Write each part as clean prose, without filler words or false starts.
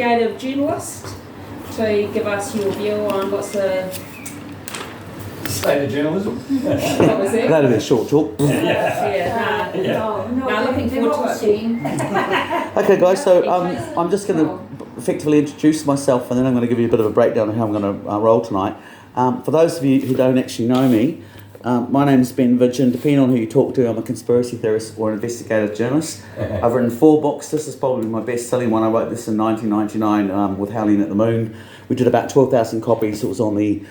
investigative journalist to give us your view on what's the... State of journalism. What was it? That'll be a short talk. Looking forward to it. Okay, guys, so I'm just going to effectively introduce myself, and then I'm going to give you a bit of a breakdown of how I'm going to roll tonight. For those of you who don't actually know me, my name's Ben Vidgen. Depending on who you talk to, I'm a conspiracy theorist or an investigative journalist. I've written 4 books. This is probably my best-selling one. I wrote this in 1999 with Howling at the Moon. We did about 12,000 copies. It was on the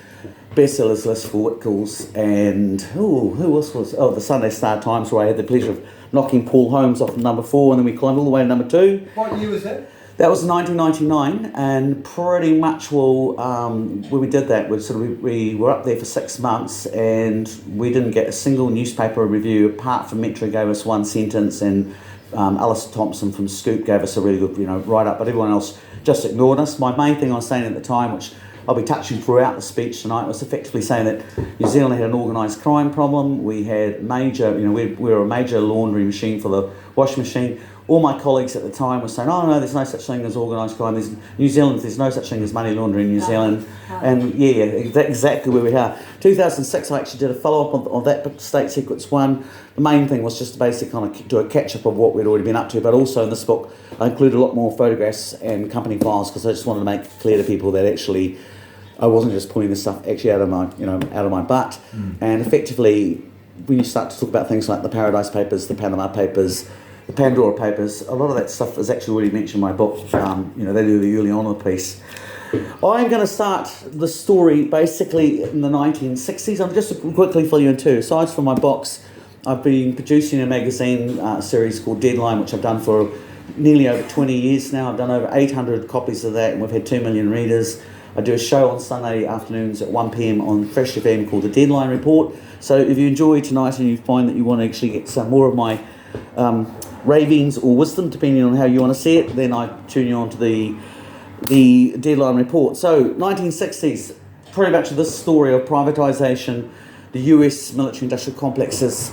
bestsellers list for Whitcoulls, and who else was? Oh, the Sunday Star Times, where I had the pleasure of knocking Paul Holmes off number 4, and then we climbed all the way to number 2. What year was that? That was 1999, and pretty much when we did that, we were up there for 6 months, and we didn't get a single newspaper review apart from Metro gave us 1 sentence, and Alistair Thompson from Scoop gave us a really good write-up, but everyone else just ignored us. My main thing I was saying at the time, which I'll be touching throughout the speech tonight, was effectively saying that New Zealand had an organised crime problem. We had major, we were a major laundry machine for the washing machine. All my colleagues at the time were saying, oh no, there's no such thing as organised crime. There's no such thing as money laundering in New Zealand. And exactly where we are. 2006, I actually did a follow-up on that State Secrets one. The main thing was just to basically kind of do a catch-up of what we'd already been up to, but also in this book, I included a lot more photographs and company files, because I just wanted to make it clear to people that actually I wasn't just pulling this stuff actually out of my butt. And effectively, when you start to talk about things like the Paradise Papers, the Panama Papers, the Pandora Papers, a lot of that stuff is actually already mentioned in my book. They do the early on in the piece. I'm going to start the story basically in the 1960s. I'm just to quickly fill you in too. Aside from my books, I've been producing a magazine series called Deadline, which I've done for nearly over 20 years now. I've done over 800 copies of that, and we've had 2 million readers. I do a show on Sunday afternoons at 1 p.m. on Fresh FM called The Deadline Report. So if you enjoy tonight and you find that you want to actually get some more of my ravings or wisdom, depending on how you want to see it, then I tune you on to the Deadline Report. So 1960s, pretty much this story of privatisation, the US military-industrial complex's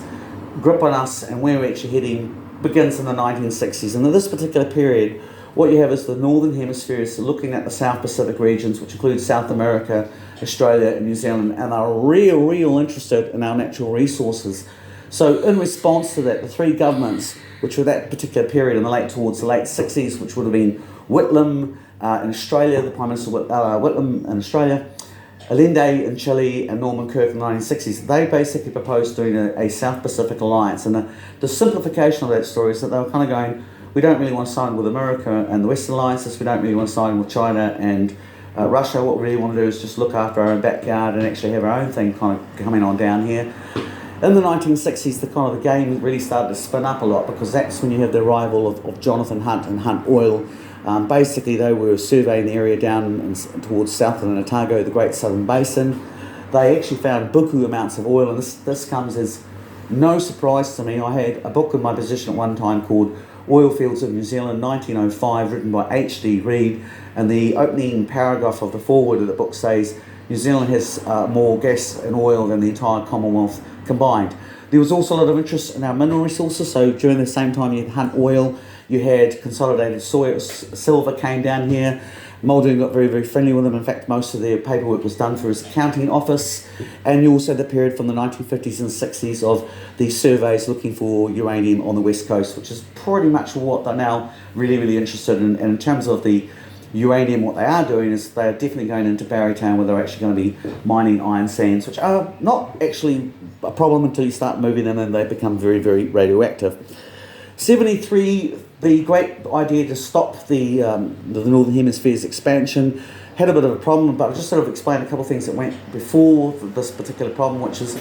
grip on us and where we're actually heading begins in the 1960s. And in this particular period, what you have is the Northern Hemisphere is looking at the South Pacific regions, which includes South America, Australia and New Zealand, and are real interested in our natural resources. So in response to that, the 3 governments, which were that particular period towards the late 60s, which would have been Whitlam in Australia, the Prime Minister Whitlam in Australia, Allende in Chile, and Norman Kirk in the 1960s, they basically proposed doing a South Pacific alliance. And the simplification of that story is that they were kind of going, we don't really want to sign with America and the Western alliances, we don't really want to sign with China and Russia. What we really want to do is just look after our own backyard and actually have our own thing kind of coming on down here. In the 1960s, the game really started to spin up a lot, because that's when you have the arrival of Jonathan Hunt and Hunt Oil. Basically, they were surveying the area down towards Southern Otago, the Great Southern Basin. They actually found buku amounts of oil, and this comes as no surprise to me. I had a book in my possession at one time called Oil Fields of New Zealand, 1905, written by H.D. Reid, and the opening paragraph of the foreword of the book says, New Zealand has more gas and oil than the entire Commonwealth combined. There was also a lot of interest in our mineral resources, so during the same time you had Hunt Oil, you had Consolidated Silver came down here. Muldoon got very friendly with them. In fact, most of their paperwork was done through his accounting office. And you also had the period from the 1950s and 60s of the surveys looking for uranium on the west coast, which is pretty much what they're now really interested in. And in terms of the uranium, what they are doing is they're definitely going into Barrytown, where they're actually going to be mining iron sands, which are not actually a problem until you start moving them and they become very radioactive. 73, the great idea to stop the Northern Hemisphere's expansion had a bit of a problem, but I'll just sort of explain a couple of things that went before this particular problem, which is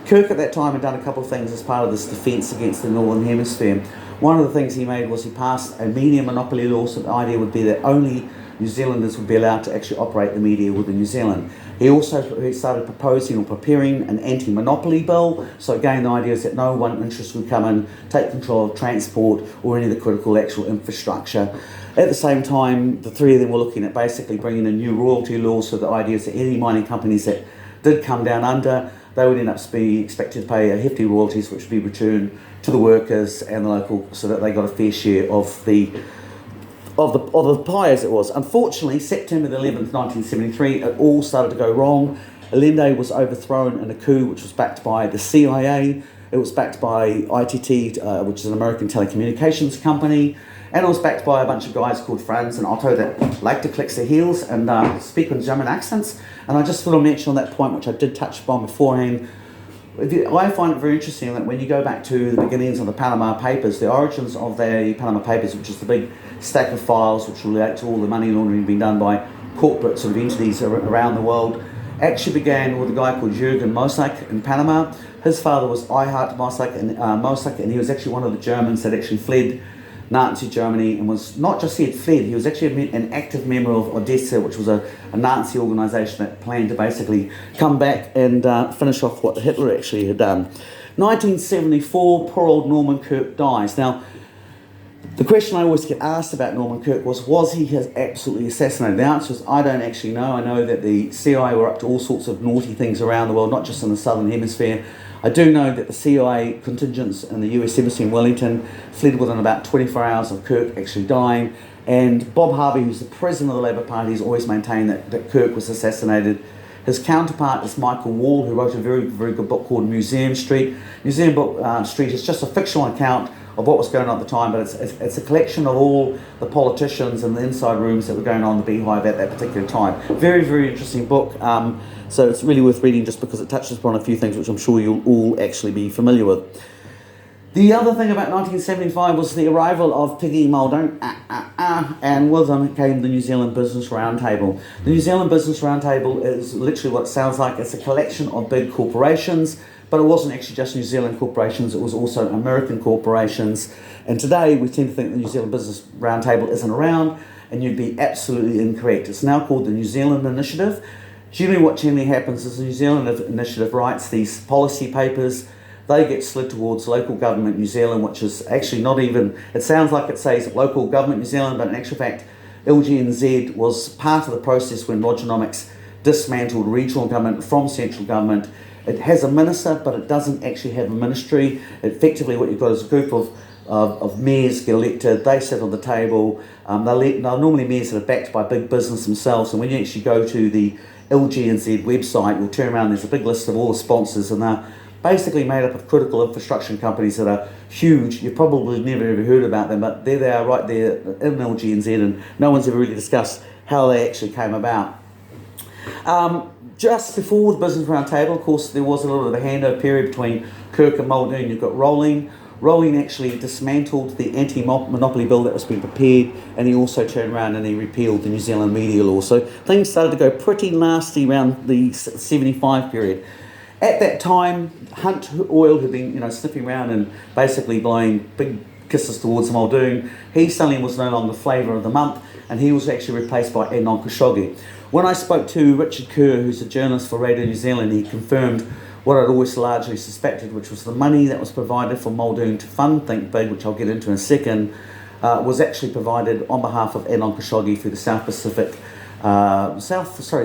Kirk at that time had done a couple of things as part of this defence against the Northern Hemisphere. One of the things he made was he passed a media monopoly law, so the idea would be that only New Zealanders would be allowed to actually operate the media within New Zealand. He also started proposing or preparing an anti-monopoly bill. So again, the idea is that no one interest would come in, take control of transport or any of the critical actual infrastructure. At the same time, the 3 of them were looking at basically bringing in new royalty laws. So the idea is that any mining companies that did come down under, they would end up being expected to pay a hefty royalties, which would be returned to the workers and the local, so that they got a fair share of the of the pie as it was. Unfortunately, September the 11th, 1973, it all started to go wrong. Allende was overthrown in a coup which was backed by the CIA. It was backed by ITT, which is an American telecommunications company, and it was backed by a bunch of guys called Franz and Otto that like to click their heels and speak with German accents. And I just want to mention on that point, which I did touch upon beforehand, I find it very interesting that when you go back to the beginnings of the Panama Papers, the origins of the Panama Papers, which is the big stack of files which relate to all the money laundering being done by corporate sort of entities around the world, actually began with a guy called Jürgen Mossack in Panama. His father was Erhard Mossack, and he was actually one of the Germans that actually fled Nazi Germany, and was not just he had fled, he was actually an active member of Odessa, which was a Nazi organisation that planned to basically come back and finish off what Hitler actually had done. 1974, poor old Norman Kirk dies. Now, the question I always get asked about Norman Kirk was he absolutely assassinated? The answer is I don't actually know. I know that the CIA were up to all sorts of naughty things around the world, not just in the Southern Hemisphere. I do know that the CIA contingents in the US Embassy in Wellington fled within about 24 hours of Kirk actually dying, and Bob Harvey, who's the president of the Labour Party, has always maintained that Kirk was assassinated. His counterpart is Michael Wall, who wrote a very, very good book called Museum Street. Museum Street is just a fictional account of what was going on at the time, but it's a collection of all the politicians and the inside rooms that were going on in the Beehive at that particular time. Very, very interesting book. So it's really worth reading just because it touches upon a few things which I'm sure you'll all actually be familiar with. The other thing about 1975 was the arrival of Piggy Muldoon, and with them came the New Zealand Business Roundtable. The New Zealand Business Roundtable is literally what it sounds like. It's a collection of big corporations, but it wasn't actually just New Zealand corporations, it was also American corporations. And today we tend to think the New Zealand Business Roundtable isn't around, and you'd be absolutely incorrect. It's now called the New Zealand Initiative. Generally what generally happens is the New Zealand Initiative writes these policy papers. They get slid towards local government New Zealand, which is actually not even, it sounds like it says local government New Zealand, but in actual fact, LGNZ was part of the process when Loginomics dismantled regional government from central government. It has a minister, but it doesn't actually have a ministry. Effectively, what you've got is a group of mayors get elected, they sit on the table, they're normally mayors that are backed by big business themselves, and when you actually go to the LGNZ website, you'll turn around, there's a big list of all the sponsors, and they're basically made up of critical infrastructure companies that are huge. You've probably never ever heard about them, but there they are right there in LGNZ, and no one's ever really discussed how they actually came about. Just before the Business Roundtable, of course, there was a little bit of a handover period between Kirk and Muldoon. You've got Rowling. Rowling actually dismantled the anti-monopoly bill that was being prepared, and he also turned around and he repealed the New Zealand media law. So things started to go pretty nasty around the 75 period. At that time, Hunt Oil had been, sniffing around and basically blowing big kisses towards Muldoon. He suddenly was no longer flavour of the month, and he was actually replaced by Ednon Khashoggi. When I spoke to Richard Kerr, who's a journalist for Radio New Zealand, he confirmed what I'd always largely suspected, which was the money that was provided for Muldoon to fund Think Big, which I'll get into in a second, was actually provided on behalf of Ednon Khashoggi through the the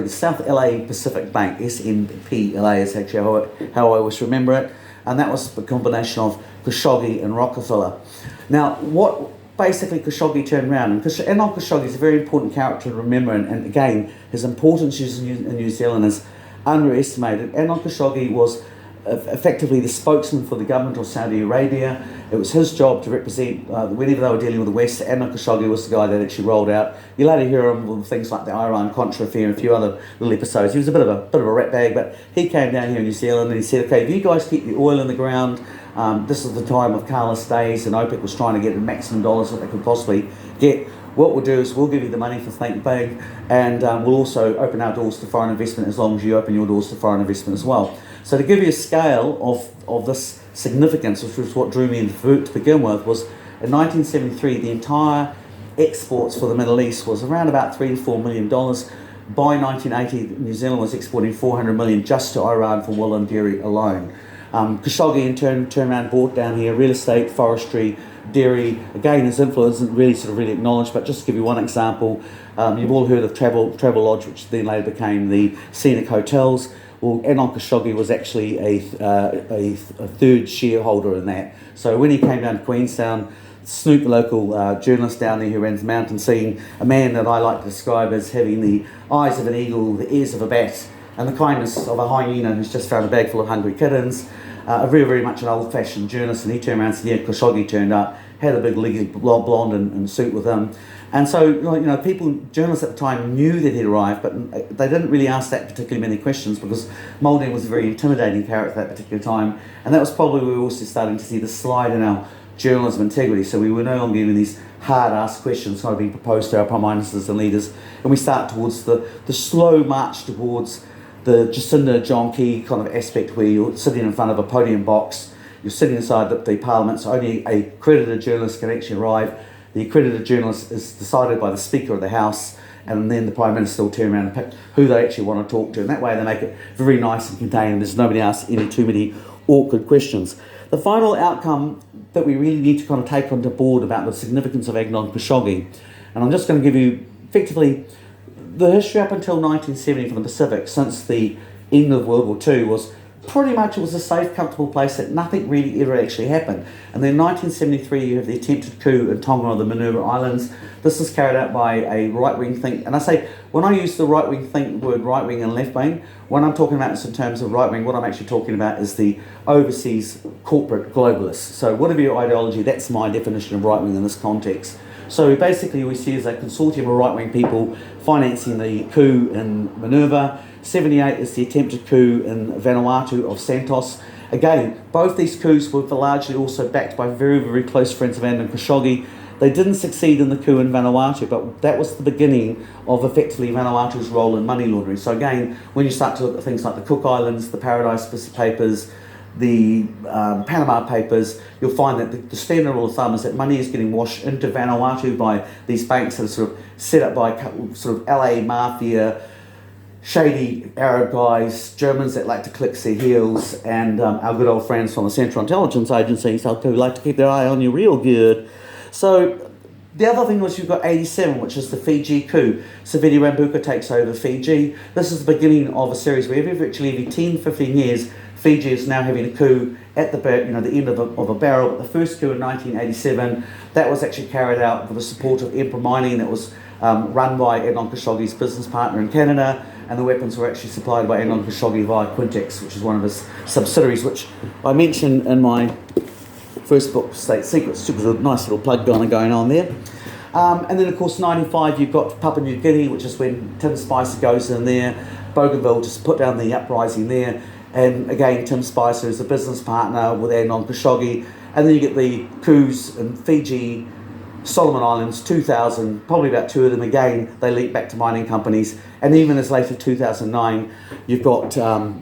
South LA Pacific Bank, SMPLA is actually how I always remember it, and that was the combination of Khashoggi and Rockefeller. Now, what basically Khashoggi turned around, and Ednon Khashoggi is a very important character to remember, and again, his importance in New Zealand is underestimated. Ednon Khashoggi was effectively the spokesman for the government of Saudi Arabia. It was his job to represent, whenever they were dealing with the West, Ednon Khashoggi was the guy that actually rolled out. You later hear him with things like the Iran-Contra affair and a few other little episodes. He was a bit of a ratbag, but he came down here in New Zealand and he said, okay, if you guys keep the oil in the ground, this is the time of Carlos days, and OPEC was trying to get the maximum dollars that they could possibly get. What we'll do is we'll give you the money for Think Big, and we'll also open our doors to foreign investment as long as you open your doors to foreign investment as well. So to give you a scale of this significance, which was what drew me into to begin with, was in 1973 the entire exports for the Middle East was around about $3 to $4 million. By 1980, New Zealand was exporting $400 million just to Iran for wool and dairy alone. Khashoggi in turn turned around and bought down here real estate, forestry, dairy. Again, his influence isn't really acknowledged, but just to give you one example, you've all heard of Travel Lodge, which then later became the Scenic Hotels. Well, Ednon Khashoggi was actually a third shareholder in that. So when he came down to Queenstown, Snoop, the local journalist down there who runs Mountain Scene, a man that I like to describe as having the eyes of an eagle, the ears of a bat, and the kindness of a hyena who's just found a bag full of hungry kittens. Very, very much an old-fashioned journalist, and he turned around and said, yeah, Khashoggi turned up, had a big leggy blonde and suit with him. And so, journalists at the time knew that he'd arrived, but they didn't really ask that particularly many questions because Muldoon was a very intimidating character at that particular time. And that was probably where we were also starting to see the slide in our journalism integrity. So we were no longer getting these hard-asked questions kind of being proposed to our prime ministers and leaders. And we start towards the slow march towards the Jacinda John Key kind of aspect where you're sitting in front of a podium box, you're sitting inside the Parliament, so only a accredited journalist can actually arrive. The accredited journalist is decided by the Speaker of the House, and then the Prime Minister will turn around and pick who they actually want to talk to. And that way they make it very nice and contained. There's nobody asking any too many awkward questions. The final outcome that we really need to kind of take onto board about the significance of Adnan Khashoggi, and I'm just going to give you effectively the history up until 1970 from the Pacific, since the end of World War II, was pretty much it was a safe, comfortable place that nothing really ever actually happened. And then in 1973 you have the attempted coup in Tonga on the Minerva Islands. This is carried out by a right-wing think, and I say, when I use the right-wing think, word right-wing and left-wing, when I'm talking about this in terms of right-wing, what I'm actually talking about is the overseas corporate globalists. So whatever your ideology, that's my definition of right-wing in this context. So basically we see as a consortium of right-wing people financing the coup in Minerva. 78 is the attempted coup in Vanuatu of Santos. Again, both these coups were largely also backed by very, very close friends of Adnan Khashoggi. They didn't succeed in the coup in Vanuatu, but that was the beginning of effectively Vanuatu's role in money laundering. So again, when you start to look at things like the Cook Islands, the Paradise Papers, the Panama Papers, you'll find that the standard rule of thumb is that money is getting washed into Vanuatu by these banks that are sort of set up by sort of LA mafia, shady Arab guys, Germans that like to click their heels, and our good old friends from the Central Intelligence Agency who like to keep their eye on you real good. So the other thing was you've got 87, which is the Fiji coup. Saviti Rambuka takes over Fiji. This is the beginning of a series where every 10, 15 years, Fiji is now having a coup at the end of a barrel. But the first coup in 1987, that was actually carried out with the support of Emperor Mining, that was run by Adnan Khashoggi's business partner in Canada, and the weapons were actually supplied by Adnan Khashoggi via Quintex, which is one of his subsidiaries, which I mentioned in my first book, State Secrets. It was a nice little plug going on there. And then, of course, 95, you've got Papua New Guinea, which is when Tim Spicer goes in there. Bougainville just put down the uprising there. And again, Tim Spicer is a business partner with Adnan Khashoggi. And then you get the coups in Fiji, Solomon Islands, 2000, probably about two of them again, they leap back to mining companies. And even as late as 2009, you've got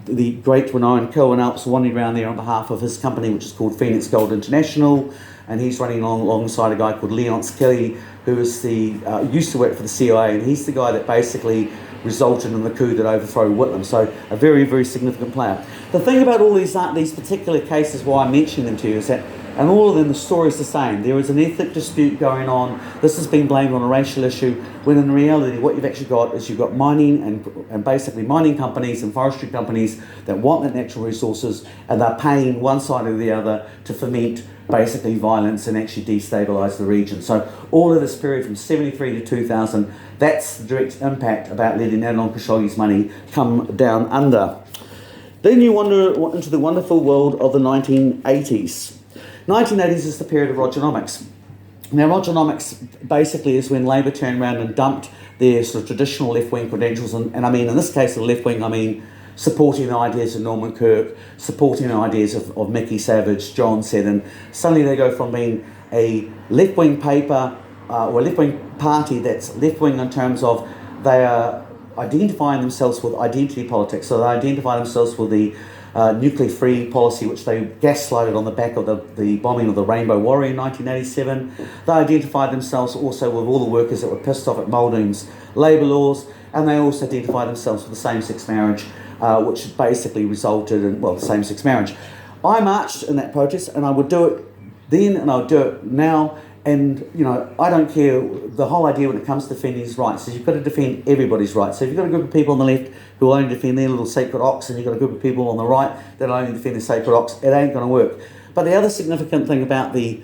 the great renowned Kelvin Alps wandering around there on behalf of his company, which is called Phoenix Gold International. And he's running alongside a guy called Leonce Kelly, who is used to work for the CIA, and he's the guy that basically resulted in the coup that overthrew Whitlam. So a very, very significant player. The thing about all these particular cases, why I'm mentioning them to you, is that, and all of them, the story's the same. There is an ethnic dispute going on. This has been blamed on a racial issue, when in reality what you've actually got is you've got mining and basically mining companies and forestry companies that want the natural resources, and they're paying one side or the other to foment basically violence and actually destabilise the region. So all of this period from 73 to 2000, that's the direct impact about letting Adnan Khashoggi's money come down under. Then you wander into the wonderful world of the 1980s. 1980s is the period of Rogernomics. Now, Rogernomics basically is when Labor turned around and dumped their sort of traditional left-wing credentials, and I mean, in this case, the left-wing, I mean, supporting the ideas of Norman Kirk, supporting the ideas of Mickey Savage, John Seddon. Suddenly they go from being a left-wing paper or a left-wing party that's left-wing in terms of they are identifying themselves with identity politics. So they identify themselves with the nuclear-free policy, which they gaslighted on the back of the bombing of the Rainbow Warrior in 1987. They identified themselves also with all the workers that were pissed off at Muldoon's labour laws, and they also identified themselves with the same-sex marriage, which basically resulted in, well, same-sex marriage. I marched in that protest, and I would do it then and I would do it now, and, you know, I don't care. The whole idea when it comes to defending his rights is you've got to defend everybody's rights. So if you've got a group of people on the left who will only defend their little sacred ox, and you've got a group of people on the right that only defend their sacred ox, it ain't going to work. But the other significant thing about the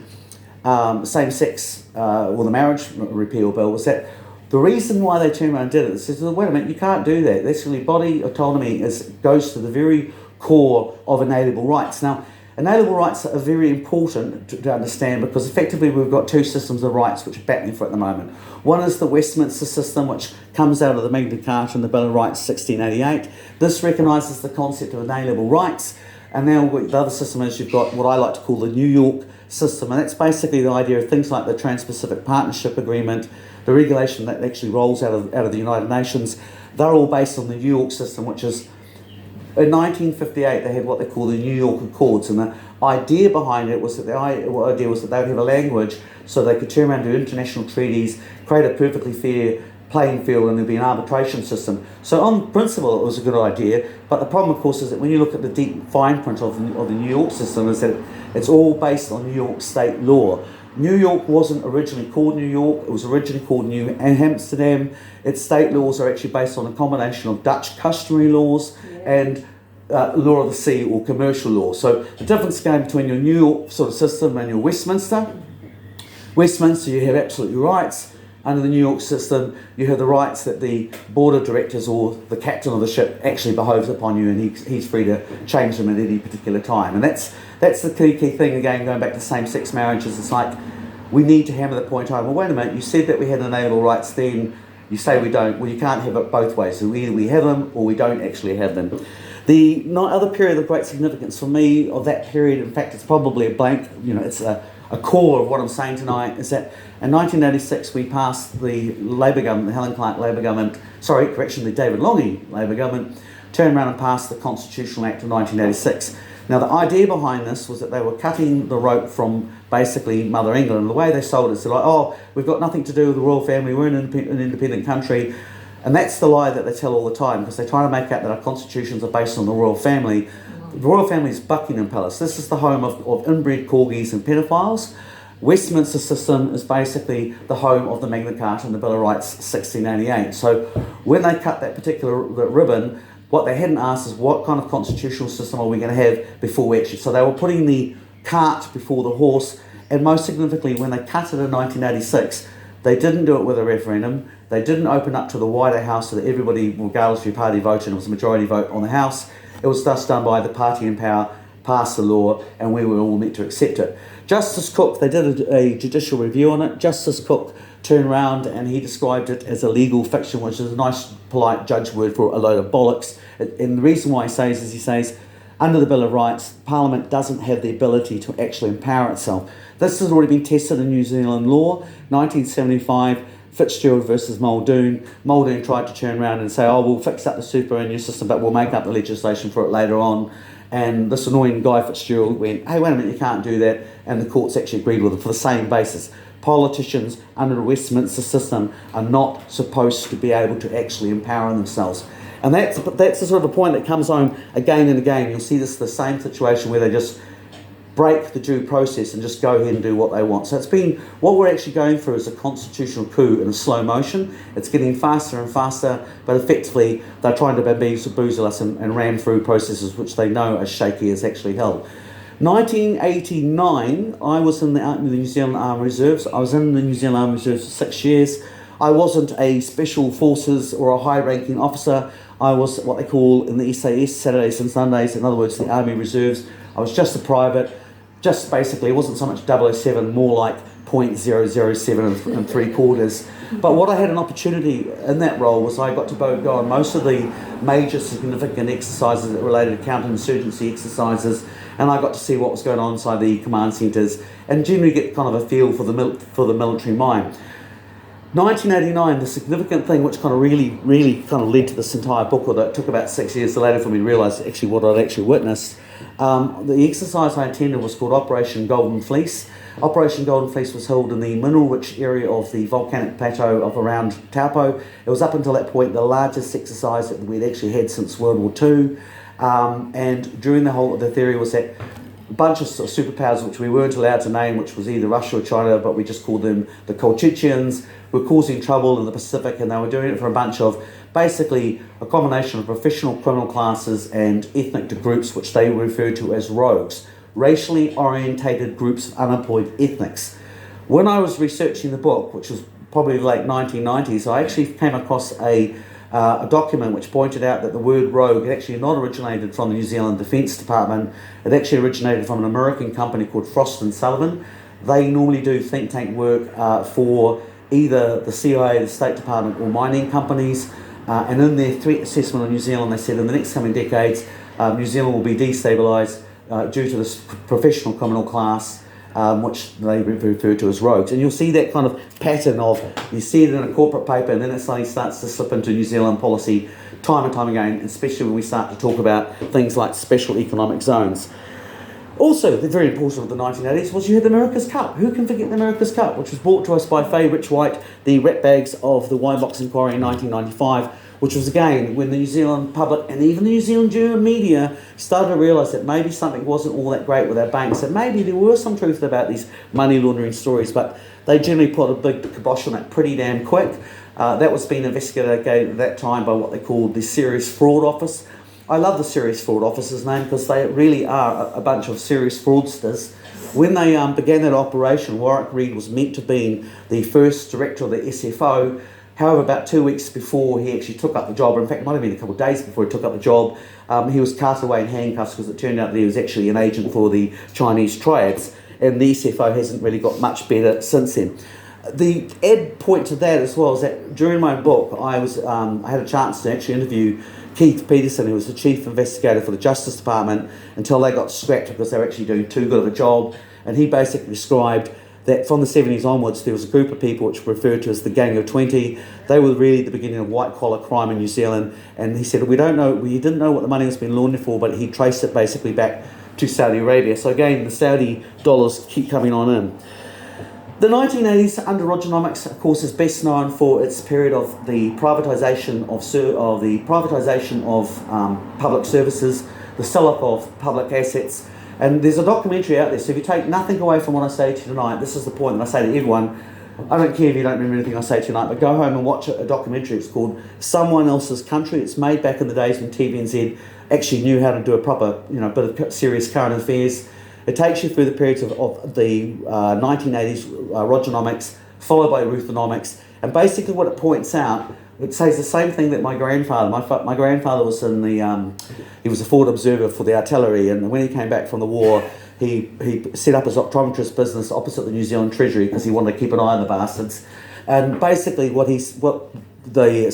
same-sex, or the marriage repeal bill, was that the reason why they turned around and did it is, well, wait a minute, you can't do that. That's really body autonomy goes to the very core of inalienable rights. Now, inalienable rights are very important to understand because effectively we've got two systems of rights which are battling for at the moment. One is the Westminster system, which comes out of the Magna Carta and the Bill of Rights 1688. This recognises the concept of inalienable rights. And now the other system is you've got what I like to call the New York system, and that's basically the idea of things like the Trans-Pacific Partnership Agreement, the regulation that actually rolls out of the United Nations. They're all based on the New York system, which is, in 1958 they had what they call the New York Accords, and the idea behind it was that they would have a language so they could turn around and do international treaties, create a perfectly fair playing field, and there'd be an arbitration system. So on principle it was a good idea, but the problem of course is that when you look at the deep fine print of the New York system is that it's all based on New York state law. New York wasn't originally called New York, it was originally called New Amsterdam. Its state laws are actually based on a combination of Dutch customary laws and law of the sea or commercial law. So the difference again between your New York sort of system and your Westminster, you have absolute rights. Under the New York system, you have the rights that the board of directors or the captain of the ship actually behoves upon you, and he's free to change them at any particular time. And that's the key thing, again, going back to same-sex marriages. It's like, we need to hammer the point home. Well, wait a minute, you said that we had inalienable rights then, you say we don't. Well, you can't have it both ways. So either we have them or we don't actually have them. The other period of great significance for me of that period, in fact, it's probably a blank, it's a core of what I'm saying tonight, is that in 1986 we passed the Labour government, the Helen Clark Labour government, the David Lange Labour government, turned around and passed the Constitutional Act of 1986. Now the idea behind this was that they were cutting the rope from basically Mother England, and the way they sold it is like, oh, we've got nothing to do with the royal family, we're an independent country. And that's the lie that they tell all the time, because they try to make out that our constitutions are based on the royal family. The royal family is Buckingham Palace. This is the home of inbred corgis and pedophiles. Westminster system is basically the home of the Magna Carta and the Bill of Rights 1688. So when they cut that particular ribbon, what they hadn't asked is what kind of constitutional system are we going to have before we actually... So they were putting the cart before the horse, and most significantly, when they cut it in 1986, they didn't do it with a referendum. They didn't open up to the wider House so that everybody, regardless of your party, voted, and it was a majority vote on the House. It was thus done by the party in power, passed the law, and we were all meant to accept it. Justice Cook, they did a judicial review on it. Justice Cook turned around and he described it as a legal fiction, which is a nice, polite judge word for a load of bollocks. And the reason why he says, under the Bill of Rights, Parliament doesn't have the ability to actually empower itself. This has already been tested in New Zealand law. 1975, Fitzgerald versus Muldoon. Muldoon tried to turn around and say, oh, we'll fix up the superannuation system, but we'll make up the legislation for it later on. And this annoying guy Fitzgerald went, hey, wait a minute, you can't do that. And the courts actually agreed with it for the same basis. Politicians under the Westminster system are not supposed to be able to actually empower themselves. And that's the sort of a point that comes home again and again. You'll see this the same situation where they just break the due process and just go ahead and do what they want. So what we're actually going through is a constitutional coup in a slow motion. It's getting faster and faster, but effectively they're trying to bamboozle us and ram through processes which they know are shaky as actually hell. 1989, I was in the New Zealand Armed Reserves. I was in the New Zealand Armed Reserves for 6 years. I wasn't a special forces or a high-ranking officer. I was what they call in the SAS, Saturdays and Sundays, in other words, the Army Reserves. I was just a private. Just basically, it wasn't so much 007, more like .007 and 3/4. But what I had an opportunity in that role was I got to go on most of the major significant exercises that related to counterinsurgency exercises, and I got to see what was going on inside the command centres and generally get kind of a feel for the military mind. 1989, the significant thing which kind of really kind of led to this entire book, although it took about 6 years later for me to realise actually what I'd actually witnessed. The exercise I attended was called Operation Golden Fleece. Operation Golden Fleece was held in the mineral-rich area of the volcanic plateau of around Taupo. It was up until that point the largest exercise that we'd actually had since World War II. And during the theory was that a bunch of superpowers which we weren't allowed to name, which was either Russia or China, but we just called them the Colchians, were causing trouble in the Pacific, and they were doing it for a bunch of basically a combination of professional criminal classes and ethnic groups which they referred to as rogues, racially orientated groups of unemployed ethnics. When I was researching the book, which was probably late 1990s, I actually came across a document which pointed out that the word rogue had actually not originated from the New Zealand Defence Department. It actually originated from an American company called Frost and Sullivan. They normally do think tank work for either the CIA, the State Department, or mining companies. And in their threat assessment of New Zealand, they said in the next coming decades, New Zealand will be destabilised due to this professional criminal class, which they refer to as rogues. And you'll see that kind of pattern of, you see it in a corporate paper and then it suddenly starts to slip into New Zealand policy time and time again, especially when we start to talk about things like special economic zones. Also, the very important of the 1980s was you had the America's Cup. Who can forget the America's Cup, which was brought to us by Faye Richwhite, the ratbags of the Wine Box Inquiry in 1995, which was again when the New Zealand public and even the New Zealand German media started to realise that maybe something wasn't all that great with our banks, that maybe there were some truth about these money laundering stories, but they generally put a big kibosh on it pretty damn quick. That was being investigated at that time by what they called the Serious Fraud Office. I love the Serious Fraud Office's name because they really are a bunch of serious fraudsters. When they began that operation, Warwick Reed was meant to be the first director of the SFO. However, about 2 weeks before he actually took up the job, or in fact it might have been a couple of days before he took up the job, he was cast away in handcuffs because it turned out that he was actually an agent for the Chinese triads, and the SFO hasn't really got much better since then. The add point to that as well is that during my book I had a chance to actually interview Keith Peterson, who was the chief investigator for the Justice Department, until they got scrapped because they were actually doing too good of a job. And he basically described that from the 70s onwards there was a group of people which were referred to as the Gang of 20. They were really the beginning of white-collar crime in New Zealand. And he said, we didn't know what the money was being laundered for, but he traced it basically back to Saudi Arabia. So again, the Saudi dollars keep coming on in. The 1980s under Rogernomics, of course, is best known for its period of the privatisation of public services, the sell-off of public assets, and there's a documentary out there. So if you take nothing away from what I say to you tonight, this is the point that I say to everyone. I don't care if you don't remember anything I say tonight, but go home and watch a documentary. It's called Someone Else's Country. It's made back in the days when TVNZ actually knew how to do a proper, bit of serious current affairs. It takes you through the periods of the 1980s Rogernomics, followed by Ruthernomics, and basically what it points out, it says the same thing that my grandfather. My grandfather was he was a forward observer for the artillery, and when he came back from the war, he set up his optometrist business opposite the New Zealand Treasury because he wanted to keep an eye on the bastards. And basically, what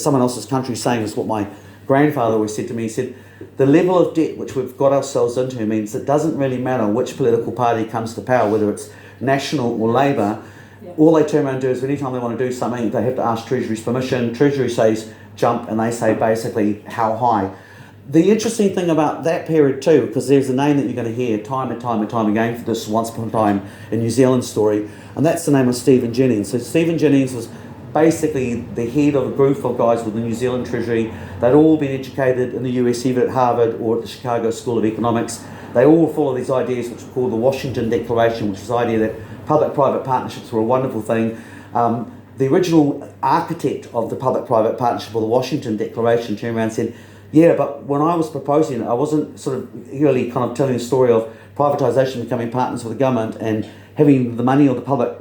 Someone Else's Country is saying is what my grandfather always said to me. He said, the level of debt which we've got ourselves into means it doesn't really matter which political party comes to power, whether it's National or Labour. Yeah. All they turn around and do is anytime they want to do something, they have to ask Treasury's permission. Treasury says jump, and they say basically how high. The interesting thing about that period too, because there's a name that you're going to hear time and time and time again for this once upon a time in New Zealand story, and that's the name of Stephen Jennings. So Stephen Jennings was basically the head of a group of guys with the New Zealand Treasury. They'd all been educated in the US, either at Harvard or at the Chicago School of Economics. They all follow these ideas which are called the Washington Declaration, which is the idea that public-private partnerships were a wonderful thing. The original architect of the public-private partnership, or the Washington Declaration, turned around and said, yeah, but when I was proposing it, I wasn't sort of really kind of telling the story of privatisation becoming partners with the government and having the money of the public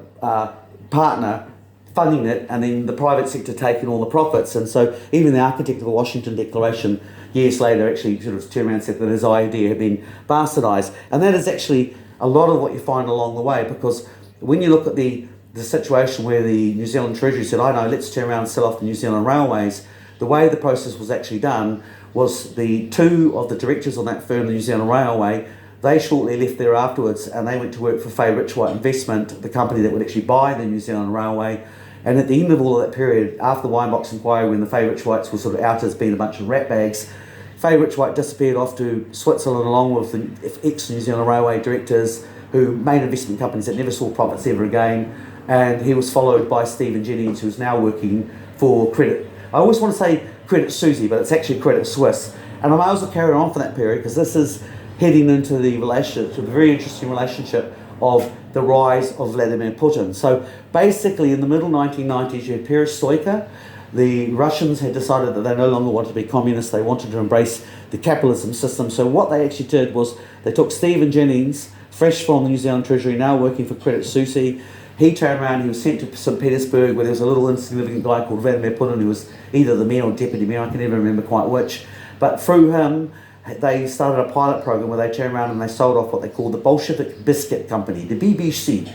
partner funding it, and then the private sector taking all the profits. And so even the architect of the Washington Declaration years later actually sort of turned around and said that his idea had been bastardised. And that is actually a lot of what you find along the way, because when you look at the situation where the New Zealand Treasury said, I know, let's turn around and sell off the New Zealand Railways, the way the process was actually done was the two of the directors on that firm, the New Zealand Railway, they shortly left there afterwards and they went to work for Faye Richwhite Investment, the company that would actually buy the New Zealand Railway. And at the end of all of that period, after the Wine Box Inquiry, when the Faye Richwhites were sort of out as being a bunch of ratbags, Faye Richwhite disappeared off to Switzerland along with the ex-New Zealand Railway directors who made investment companies that never saw profits ever again. And he was followed by Stephen Jennings, who's now working for Credit. I always want to say Credit Suisse, but it's actually Credit Suisse. And I might as well carry on for that period because this is heading into the relationship, to the very interesting relationship of the rise of Vladimir Putin. So basically in the middle 1990s you had perestroika. The Russians had decided that they no longer wanted to be communists, they wanted to embrace the capitalism system. So what they actually did was they took Stephen Jennings, fresh from the New Zealand Treasury, now working for Credit Suisse. He turned around, he was sent to St. Petersburg, where there was a little insignificant guy called Vladimir Putin, who was either the mayor or deputy mayor, I can never remember quite which. But through him, they started a pilot program where they turned around and they sold off what they called the Bolshevik Biscuit Company, the BBC.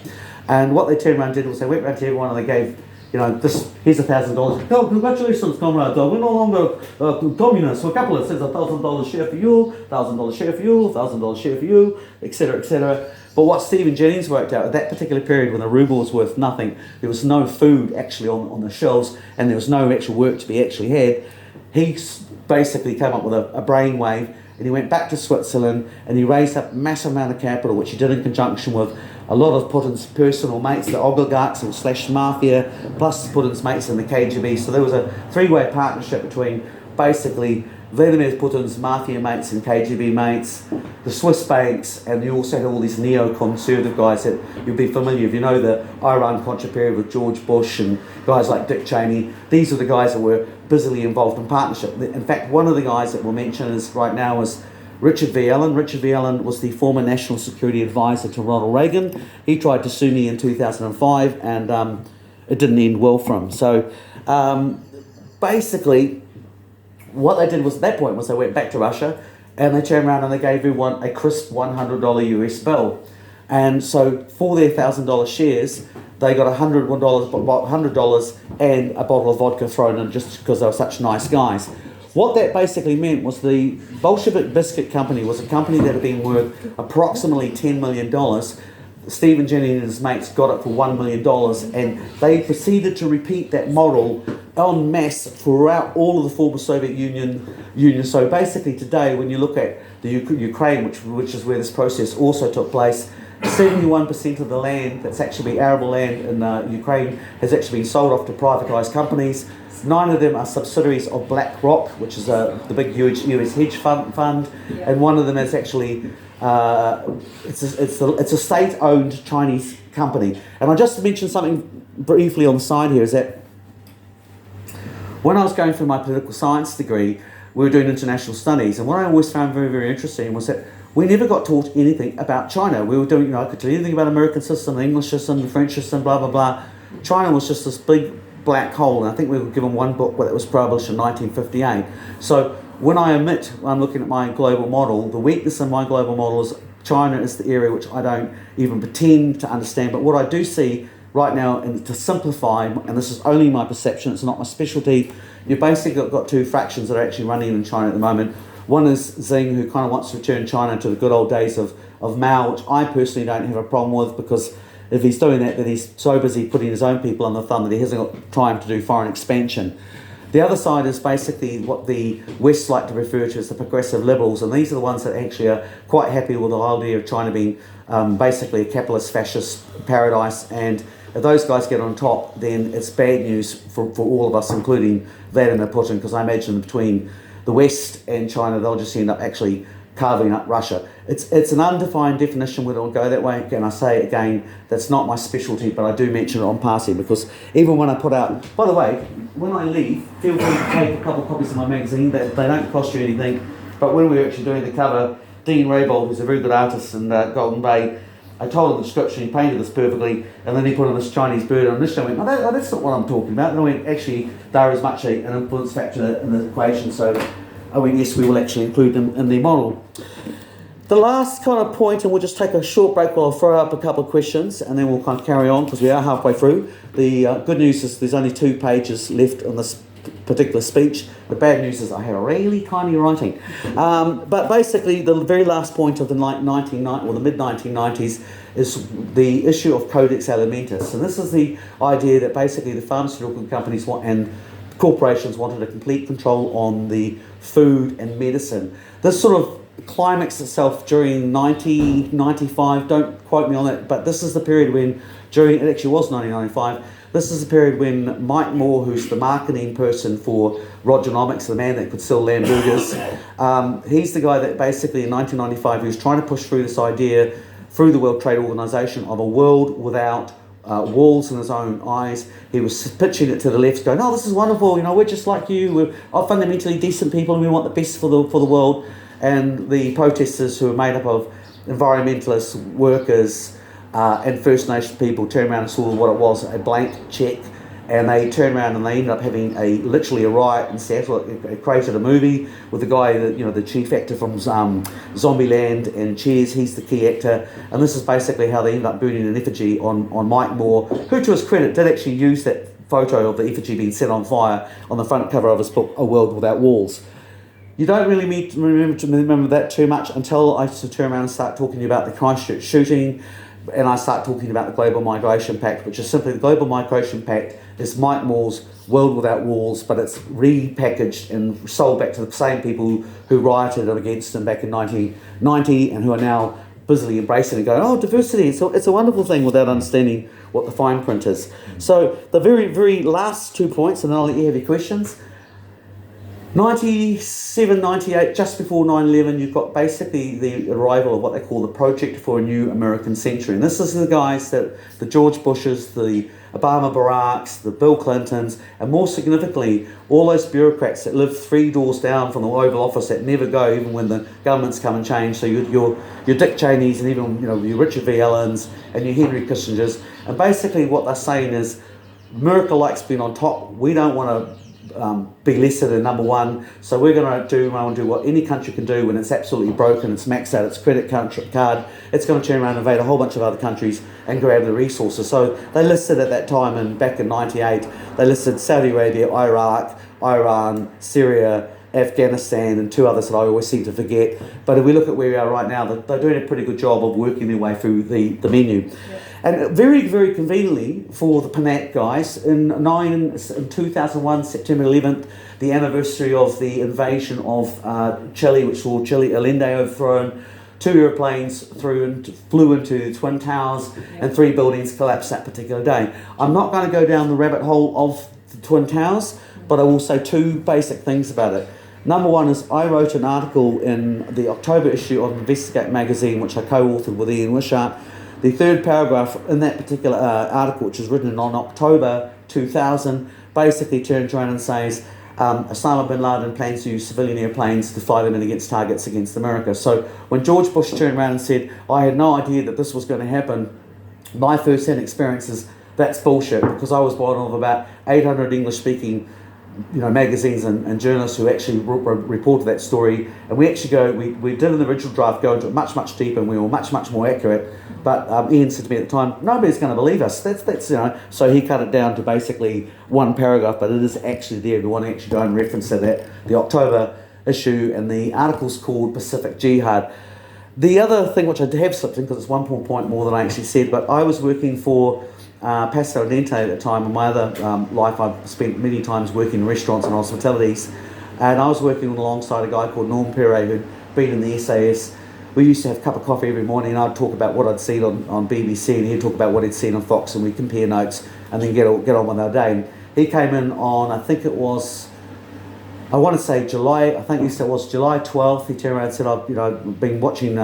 And what they turned around and did was they went around to everyone and they gave, here's $1,000. Oh, congratulations, comrades. We're no longer communists. For a couple of cents, $1,000 share for you, $1,000 share for you, $1,000 share for you, etc., etc. But what Stephen Jennings worked out at that particular period when the ruble was worth nothing, there was no food actually on the shelves, and there was no actual work to be actually had. He basically came up with a brainwave, and he went back to Switzerland and he raised up a massive amount of capital, which he did in conjunction with a lot of Putin's personal mates, the oligarchs / mafia, plus Putin's mates in the KGB. So there was a three-way partnership between basically Vladimir Putin's mafia mates and KGB mates, the Swiss banks, and you also had all these neo-conservative guys that you'll be familiar with. You know, the Iran-Contra period with George Bush and guys like Dick Cheney. These are the guys that were busily involved in partnership. In fact, one of the guys that we'll mention right now is Richard V. Allen. Richard V. Allen was the former National Security Advisor to Ronald Reagan. He tried to sue me in 2005 and it didn't end well for him. So basically, what they did was at that point was they went back to Russia and they turned around and they gave everyone a crisp $100 US bill. And so for their $1,000 shares, they got $100 and a bottle of vodka thrown in just because they were such nice guys. What that basically meant was the Bolshevik Biscuit Company was a company that had been worth approximately $10 million. Stephen Jennings and his mates got it for $1 million, and they proceeded to repeat that model en masse throughout all of the former Soviet Union. So basically today, when you look at the Ukraine, which is where this process also took place, 71% of the land that's actually arable land in Ukraine has actually been sold off to privatised companies. 9 of them are subsidiaries of BlackRock, which is the big US hedge fund, and one of them is actually it's a state-owned Chinese company. And I just mentioned something briefly on the side here is that when I was going through my political science degree, we were doing international studies, and what I always found very, very interesting was that we never got taught anything about China. We were doing, I could tell you anything about the American system, the English system, the French system, blah, blah, blah. China was just this big black hole, and I think we were given one book that was published in 1958. So when I'm looking at my global model, the weakness in my global model is China is the area which I don't even pretend to understand. But what I do see right now, and to simplify, and this is only my perception, it's not my specialty, you've basically got 2 fractions that are actually running in China at the moment. One is Xing, who kind of wants to return China to the good old days of Mao, which I personally don't have a problem with, because if he's doing that, then he's so busy putting his own people on the thumb that he hasn't got time to do foreign expansion. The other side is basically what the West like to refer to as the progressive liberals, and these are the ones that actually are quite happy with the idea of China being basically a capitalist fascist paradise, and if those guys get on top, then it's bad news for all of us, including Vladimir Putin, because I imagine between the West and China, they'll just end up actually carving up Russia. It's an undefined definition whether it'll go that way. Again, I say it again, that's not my specialty, but I do mention it on passing, because even when I put out, by the way, when I leave, feel free to take a couple of copies of my magazine. They don't cost you anything, but when we were actually doing the cover, Dean Raybould, who's a very good artist in Golden Bay, I told him the description, he painted this perfectly, and then he put on this Chinese bird, and initially I went, no, that's not what I'm talking about. And I went, actually, they're as much an influence factor in the equation, so I went, yes, we will actually include them in the model. The last kind of point, and we'll just take a short break while I'll throw up a couple of questions, and then we'll kind of carry on, because we are halfway through. The good news is there's only 2 pages left on this particular speech. The bad news is I had a really tiny writing. But basically, the very last point of the mid-1990s is the issue of Codex Alimentis. And this is the idea that basically the pharmaceutical companies and corporations wanted a complete control on the food and medicine. This sort of climaxed itself during 1995, don't quote me on that, but this is the period when, it actually was 1995, this is the period when Mike Moore, who's the marketing person for Rogernomics, the man that could sell lamb burgers, he's the guy that basically in 1995, he was trying to push through this idea through the World Trade Organization of a world without walls in his own eyes. He was pitching it to the left, going, oh, this is wonderful, we're just like you, we're fundamentally decent people and we want the best for the world. And the protesters, who were made up of environmentalists, workers, and First Nation people turned around and saw what it was, a blank check, and they turned around and they ended up having literally a riot in Seattle. It created a movie with the guy, the chief actor from Zombieland and Cheers. He's the key actor, and this is basically how they ended up burning an effigy on Mike Moore, who, to his credit, did actually use that photo of the effigy being set on fire on the front cover of his book, A World Without Walls. You don't really need to remember that too much until I turn around and start talking about the Christchurch shooting, and I start talking about the Global Migration Pact, which is simply the Global Migration Pact is Mike Moore's World Without Walls, but it's repackaged and sold back to the same people who rioted against him back in 1990 and who are now busily embracing it, going, oh, diversity, it's a wonderful thing, without understanding what the fine print is. So the very, very last 2 points, and then I'll let you have your questions. 97, 98, just before 9/11, you've got basically the arrival of what they call the Project for a New American Century. And this is the guys that the George Bushes, the Obama Baracks, the Bill Clintons, and more significantly, all those bureaucrats that live 3 doors down from the Oval Office that never go, even when the governments come and change. So your Dick Cheneys and even your Richard V. Allens and your Henry Kissingers. And basically what they're saying is, America likes being on top. We don't want to be lesser than number one, so we're going to do what any country can do when it's absolutely broken, it's maxed out its credit card, it's going to turn around and invade a whole bunch of other countries and grab the resources. So they listed at that time, and back in 98, they listed Saudi Arabia, Iraq, Iran, Syria, Afghanistan, and 2 others that I always seem to forget. But if we look at where we are right now, they're doing a pretty good job of working their way through the menu. Yeah. And very, very conveniently for the PNAC guys, in 2001, September 11th, the anniversary of the invasion of Chile, which saw Chile Allende overthrown, 2 aeroplanes flew into the Twin Towers, and 3 buildings collapsed that particular day. I'm not going to go down the rabbit hole of the Twin Towers, but I will say 2 basic things about it. Number one is I wrote an article in the October issue of Investigate magazine, which I co-authored with Ian Wishart. The 3rd paragraph in that particular article, which was written on October 2000, basically turns around and says Osama bin Laden plans to use civilian airplanes to fly them in against targets against America. So when George Bush turned around and said, I had no idea that this was going to happen, my first-hand experience is that's bullshit, because I was one of about 800 English-speaking magazines and journalists who actually reported that story, and we did an original draft, go into it much deeper, and we were much more accurate. But Ian said to me at the time, nobody's going to believe us. That's So he cut it down to basically 1 paragraph, but it is actually there. If you want to actually go and reference it, the October issue, and the article's called Pacific Jihad. The other thing which I have slipped in, because it's 1 point more than I actually said, but I was working for Paso Dente at the time. In my other life, I've spent many times working in restaurants and hospitalities, and I was working alongside a guy called Norm Perret, who'd been in the SAS. We used to have a cup of coffee every morning, and I'd talk about what I'd seen on BBC, and he'd talk about what he'd seen on Fox, and we'd compare notes and then get on with our day. And he came in on, I think it was, I want to say July, I think he said it was July 12th. He turned around and said, I've been watching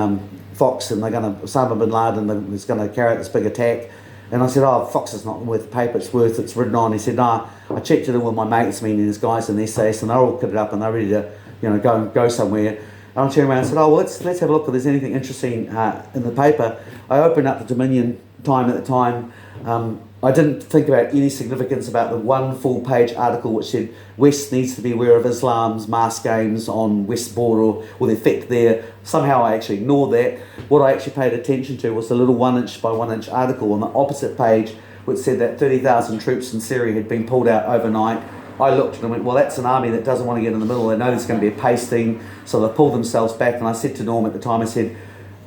Fox, and Osama bin Laden is going to carry out this big attack. And I said, Fox is not worth the paper it's written on. He said, I checked it in with my mates, meaning his guys in the SAS, and they're all kitted up and they're ready to go somewhere. And I turned around and said, let's have a look if there's anything interesting in the paper. I opened up the Dominion Time at the time. I didn't think about any significance about the 1 full-page article which said West needs to be aware of Islam's mass games on West border or the effect there. Somehow I actually ignored that. What I actually paid attention to was the little 1-inch by 1-inch article on the opposite page which said that 30,000 troops in Syria had been pulled out overnight. I looked and went, well, that's an army that doesn't want to get in the middle. They know there's going to be a pasting, so they pull themselves back. And I said to Norm at the time, I said,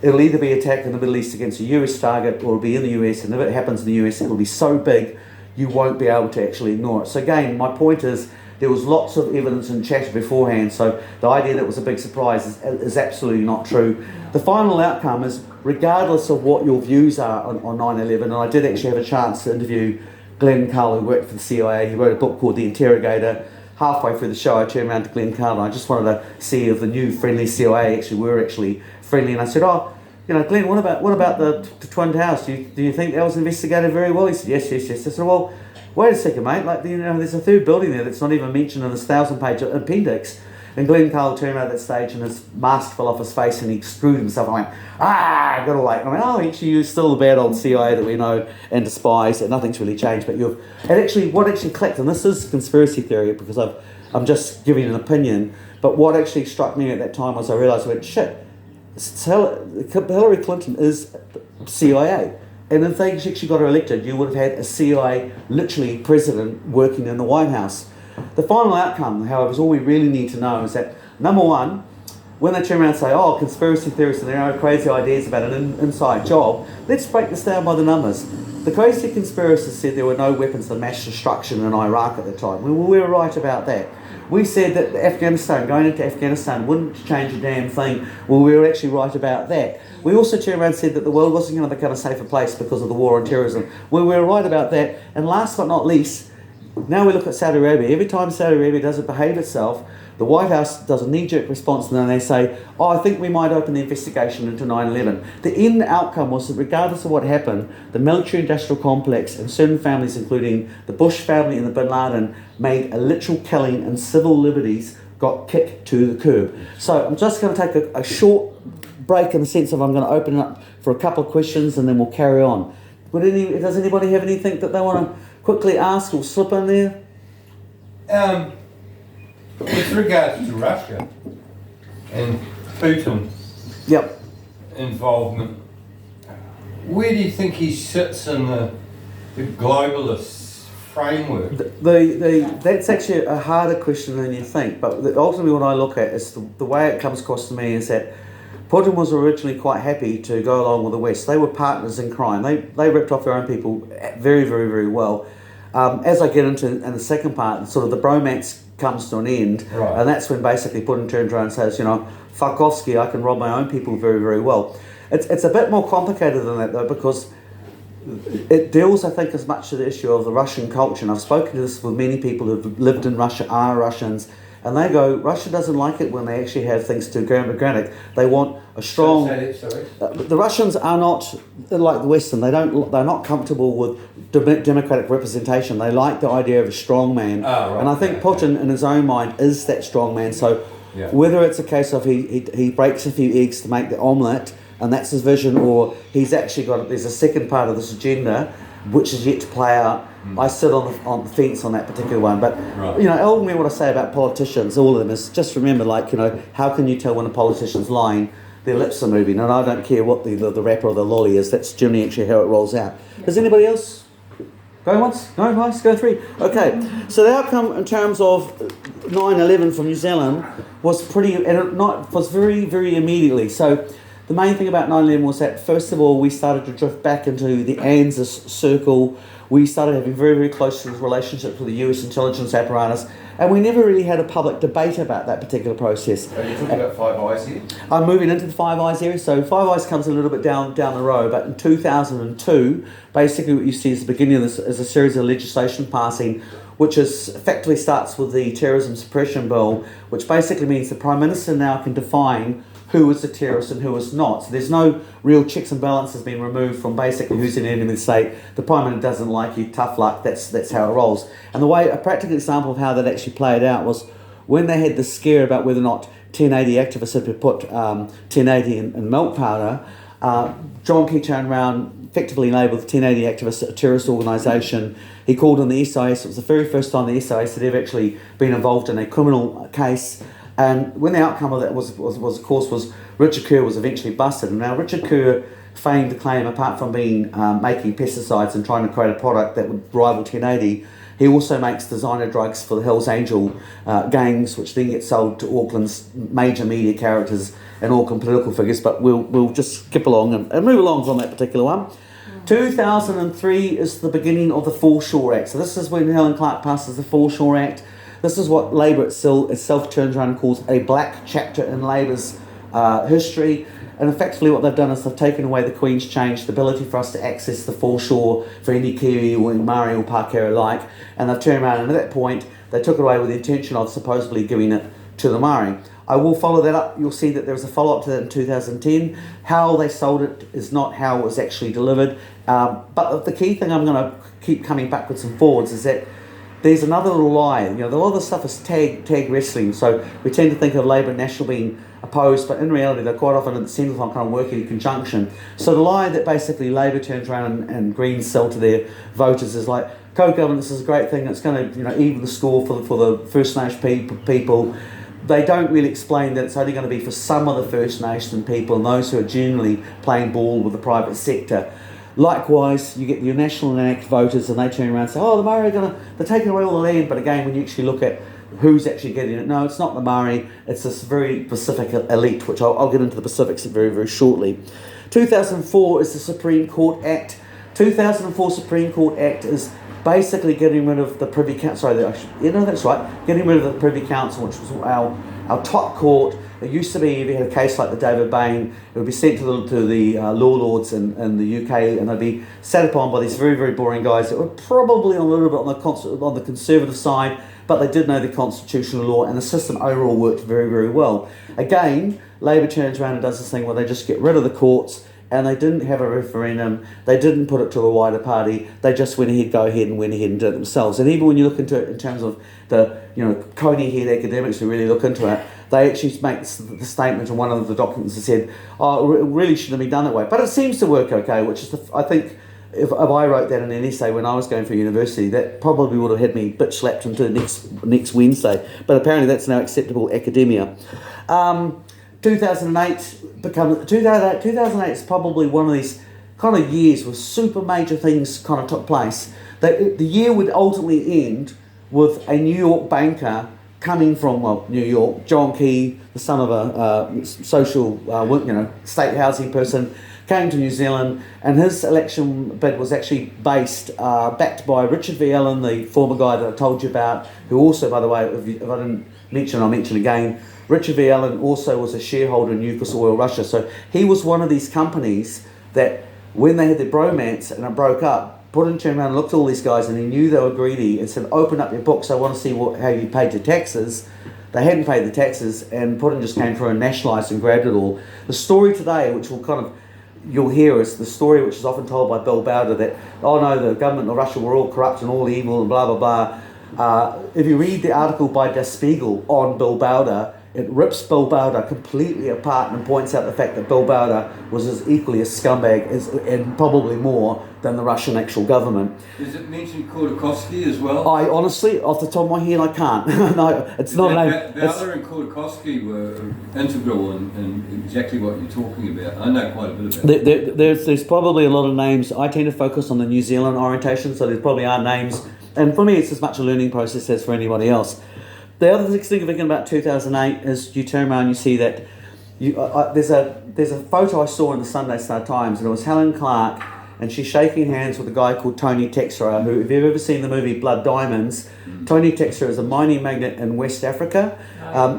it'll either be attacked in the Middle East against a US target, or it'll be in the US, and if it happens in the US, it'll be so big you won't be able to actually ignore it. So again, my point is, there was lots of evidence and chatter beforehand, so the idea that it was a big surprise is absolutely not true. The final outcome is, regardless of what your views are on 9/11, and I did actually have a chance to interview Glenn Carl, who worked for the CIA. He wrote a book called The Interrogator. Halfway through the show, I turned around to Glenn Carl, and I just wanted to see if the new friendly CIA were actually friendly. And I said, Glenn, what about the Twin Towers? Do you think that was investigated very well? He said, yes. I said, well, wait a second, mate. There's a 3rd building there that's not even mentioned in this 1,000-page appendix. And Glenn Cole turned around at that stage and his mask fell off his face and he screwed himself. I went, I got away. And I went, oh, actually, you're still the bad old CIA that we know and despise, and nothing's really changed. But what actually clicked, and this is conspiracy theory because I'm just giving an opinion, but what actually struck me at that time was I realised, I went, shit, Hillary Clinton is CIA. And if they actually got her elected, you would have had a CIA, literally, president working in the White House. The final outcome, however, is all we really need to know is that, number one, when they turn around and say, oh, conspiracy theorists and their crazy ideas about an inside job, let's break this down by the numbers. The crazy conspiracists said there were no weapons of mass destruction in Iraq at the time. We were right about that. We said that going into Afghanistan wouldn't change a damn thing. Well, we were actually right about that. We also turned around and said that the world wasn't going to become a safer place because of the war on terrorism. Well, we were right about that. And last but not least, now we look at Saudi Arabia. Every time Saudi Arabia doesn't behave itself, the White House does a knee-jerk response and then they say, oh, I think we might open the investigation into 9/11. The end outcome was that regardless of what happened, the military-industrial complex and certain families, including the Bush family and the Bin Laden, made a literal killing and civil liberties got kicked to the curb. So I'm just going to take a short break in the sense of I'm going to open it up for a couple of questions and then we'll carry on. Does anybody have anything that they want to quickly ask or slip in there? With regards to Russia and Putin Yep. involvement, where do you think he sits in the globalist framework? That's actually a harder question than you think, but ultimately what I look at is the way it comes across to me is that Putin was originally quite happy to go along with the West. They were partners in crime. They ripped off their own people very, very, very well. As I get into in the second part, sort of the bromance comes to an end, right. And that's when basically Putin turns around and says, fuck offski, I can rob my own people very, very well. It's a bit more complicated than that though, because it deals, I think, as much to the issue of the Russian culture. And I've spoken to this with many people who've lived in Russia, are Russians, and they go, Russia doesn't like it when they actually have things to granite. They want a strong. Sorry. The Russians are not like the Western. They're not comfortable with democratic representation. They like the idea of a strong man, right. And I think Putin, in his own mind, is that strong man. So whether it's a case of he breaks a few eggs to make the omelette, and that's his vision, or he's actually there's a second part of this agenda which is yet to play out. I sit on the fence on that particular one, but ultimately what I say about politicians, all of them, is just remember, how can you tell when a politician's lying? Their lips are moving, and I don't care what the rapper or the lolly is. That's generally actually how it rolls out. Does anybody else go once? No, nice. Go three. Okay. So the outcome in terms of 9/11 from New Zealand was was very, very immediately. So the main thing about 9/11 was that, first of all, we started to drift back into the ANZUS circle. We started having very, very close relationships with the US intelligence apparatus, and we never really had a public debate about that particular process. Are you talking about Five Eyes here? I'm moving into the Five Eyes area. So Five Eyes comes a little bit down the road, but in 2002, basically what you see is the beginning of this is a series of legislation passing, which effectively starts with the Terrorism Suppression Bill, which basically means the Prime Minister now can define who is a terrorist and who is not. So there's no real checks and balances being removed from basically who's an enemy of the state. The Prime Minister doesn't like you, tough luck, that's how it rolls. And a practical example of how that actually played out was when they had the scare about whether or not 1080 activists had put 1080 in milk powder, John Key turned around, effectively labelled the 1080 activists a terrorist organisation. He called on the SIS. It was the very first time the SIS had ever actually been involved in a criminal case. And when the outcome of that was Richard Kerr was eventually busted. And now Richard Kerr famed to claim, apart from being making pesticides and trying to create a product that would rival 1080, he also makes designer drugs for the Hells Angel gangs, which then get sold to Auckland's major media characters and Auckland political figures. But we'll just skip along and move along from that particular one. 2003 is the beginning of the Foreshore Act. So this is when Helen Clark passes the Foreshore Act. This is what Labour itself turns around and calls a black chapter in Labour's history. And effectively what they've done is they've taken away the Queen's Change, the ability for us to access the foreshore for any Kiwi or Maori or Pākehā alike. And they've turned around and at that point, they took it away with the intention of supposedly giving it to the Maori. I will follow that up. You'll see that there was a follow-up to that in 2010. How they sold it is not how it was actually delivered. But the key thing I'm going to keep coming backwards and forwards is that there's another little lie. You know, a lot of the stuff is tag wrestling, so we tend to think of Labour and National being opposed, but in reality they're quite often at the centre time kind of working in conjunction. So the lie that basically Labour turns around and Greens sell to their voters is like, co-governance is a great thing, it's going to, you know, even the score for the First Nation people. They don't really explain that it's only going to be for some of the First Nation people and those who are genuinely playing ball with the private sector. Likewise, you get your National and ACT voters and they turn around and say, oh, the Māori they're taking away all the land. But again, when you actually look at who's actually getting it, no, it's not the Māori, it's this very Pacific elite, which I'll get into the Pacifics very, very shortly. 2004 is the Supreme Court Act. 2004 Supreme Court Act is basically getting rid of the Privy Council, getting rid of the Privy Council, which was our top court. It used to be, if you had a case like the David Bain, it would be sent to the law lords in the UK, and they'd be sat upon by these very, very boring guys that were probably a little bit on the conservative side, but they did know the constitutional law, and the system overall worked very, very well. Again, Labour turns around and does this thing where they just get rid of the courts, and they didn't have a referendum, they didn't put it to the wider party, they just went ahead and did it themselves. And even when you look into it in terms of the, you know, coney-head academics who really look into it, they actually make the statement in one of the documents that said, oh, it really shouldn't have been done that way. But it seems to work okay, which is, I think, if I wrote that in an essay when I was going for university, that probably would have had me bitch slapped into next Wednesday. But apparently that's now acceptable academia. 2008 is probably one of these kind of years where super major things kind of took place. The year would ultimately end with a New York banker coming from, New York, John Key, the son of a social, state housing person, came to New Zealand, and his election bid was actually backed by Richard V. Allen, the former guy that I told you about, who also, by the way, if I didn't mention, I'll mention again, Richard V. Allen also was a shareholder in Newcastle Oil Russia. So he was one of these companies that, when they had their bromance and it broke up, Putin turned around and looked at all these guys and he knew they were greedy and said, open up your books, I want to see how you paid your taxes. They hadn't paid the taxes, and Putin just came through and nationalised and grabbed it all. The story today, which you'll hear, is the story which is often told by Bill Browder that, oh no, the government of Russia were all corrupt and all evil and blah, blah, blah. If you read the article by Der Spiegel on Bill Browder, it rips Bill Browder completely apart and points out the fact that Bill Browder was as equally a scumbag and probably more than the Russian actual government. Does it mention Khodorkovsky as well? I honestly, off the top of my head, I can't. No, it's not a name. Browder and Khodorkovsky were integral in exactly what you're talking about. I know quite a bit about it. There's probably a lot of names. I tend to focus on the New Zealand orientation, so there probably are names. And for me, it's as much a learning process as for anybody else. The other thing thinking about 2008 is you turn around and you see that there's a photo I saw in the Sunday Star Times, and it was Helen Clark, and she's shaking hands with a guy called Tony Texera, who, if you've ever seen the movie Blood Diamonds, Tony Texera is a mining magnate in West Africa.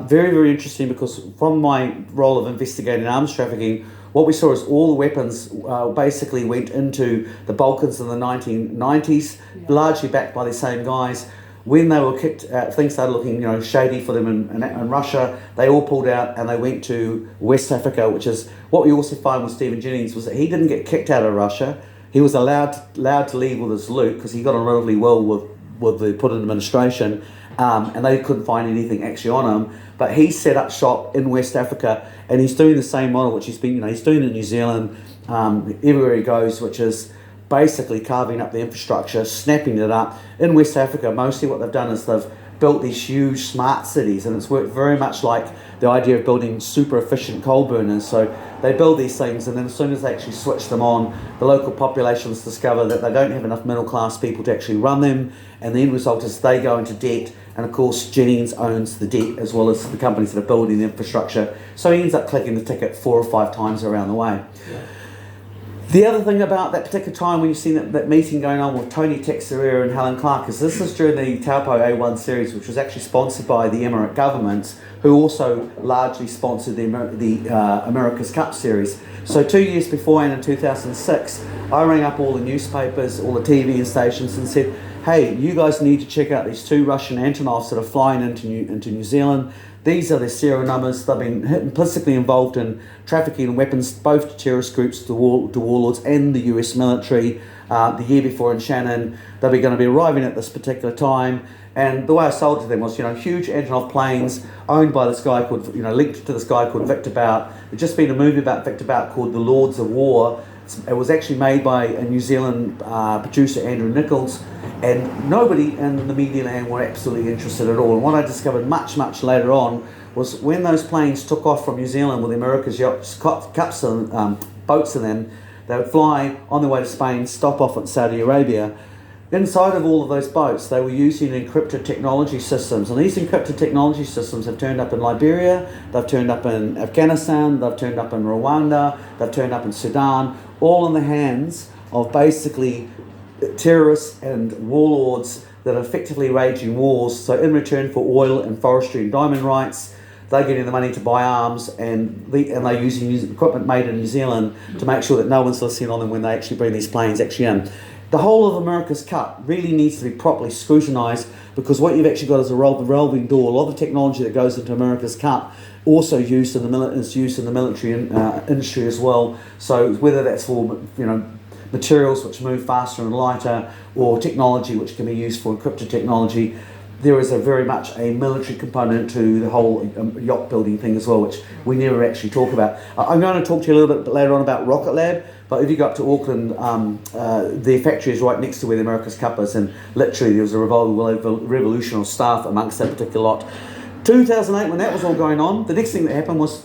Very, very interesting, because from my role of investigating arms trafficking, what we saw is all the weapons basically went into the Balkans in the 1990s, largely backed by the same guys. When they were kicked out, things started looking, shady for them in Russia. They all pulled out and they went to West Africa, which is what we also find with Stephen Jennings, was that he didn't get kicked out of Russia. He was allowed to leave with his loot because he got on relatively well with the Putin administration, and they couldn't find anything actually on him. But he set up shop in West Africa, and he's doing the same model, which he's doing in New Zealand, everywhere he goes, which is basically carving up the infrastructure, snapping it up. In West Africa, mostly what they've done is they've built these huge smart cities, and it's worked very much like the idea of building super efficient coal burners. So they build these things, and then as soon as they actually switch them on, the local populations discover that they don't have enough middle class people to actually run them, and the end result is they go into debt, and of course Jennings owns the debt as well as the companies that are building the infrastructure, so he ends up clicking the ticket 4 or 5 times around the way. Yeah. The other thing about that particular time when you've seen that meeting going on with Tony Texera and Helen Clark is this is during the Taupo A1 series, which was actually sponsored by the Emirate governments, who also largely sponsored the America's Cup series. So 2 years beforehand, in 2006, I rang up all the newspapers, all the TV stations, and said, hey, you guys need to check out these 2 Russian Antonovs that are flying into New Zealand. These are their serial numbers. They've been implicitly involved in trafficking in weapons, both to terrorist groups, to warlords, and the US military. the year before in Shannon. They were going to be arriving at this particular time. And the way I sold it to them was, huge Antonov planes owned by this guy called, linked to this guy called Victor Bout. There'd just been a movie about Victor Bout called The Lords of War. It was actually made by a New Zealand producer, Andrew Nichols, and nobody in the media land were absolutely interested at all. And what I discovered much, much later on was when those planes took off from New Zealand with America's yachts, cups and boats in them, they would fly on their way to Spain, stop off at Saudi Arabia. Inside of all of those boats, they were using encrypted technology systems, and these encrypted technology systems have turned up in Liberia, they've turned up in Afghanistan, they've turned up in Rwanda, they've turned up in Sudan, all in the hands of basically terrorists and warlords that are effectively waging wars. So in return for oil and forestry and diamond rights, they're getting the money to buy arms, and they're using equipment made in New Zealand to make sure that no one's listening on them when they actually bring these planes actually in. The whole of America's Cup really needs to be properly scrutinised, because what you've actually got is a revolving door. A lot of the technology that goes into America's Cup also used in the military industry as well. So whether that's for materials which move faster and lighter, or technology which can be used for encrypted technology, there is a very much a military component to the whole yacht building thing as well, which we never actually talk about. I'm going to talk to you a little bit later on about Rocket Lab, but if you go up to Auckland, their factory is right next to where the America's Cup is, and literally there was a revolution of staff amongst that particular lot. 2008, when that was all going on, the next thing that happened was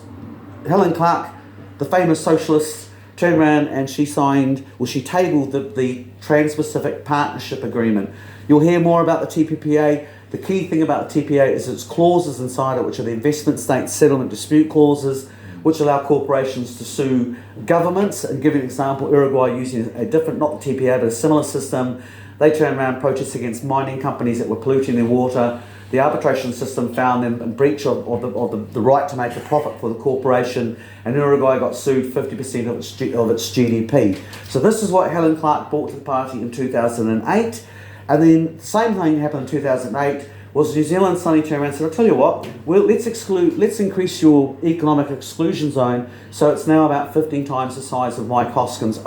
Helen Clark, the famous socialist, turned around and she tabled the Trans-Pacific Partnership Agreement. You'll hear more about the TPPA. The key thing about the TPA is its clauses inside it, which are the investment state settlement dispute clauses, which allow corporations to sue governments. And give you an example, Uruguay using a different, not the TPA, but a similar system. They turned around and protested against mining companies that were polluting their water. The arbitration system found them in breach of the right to make a profit for the corporation, and Uruguay got sued 50% of its GDP. So this is what Helen Clark brought to the party in 2008. And then the same thing happened in 2008, was New Zealand suddenly turned around and said, I'll tell you what, let's increase your economic exclusion zone, so it's now about 15 times the size of Mike Hoskin's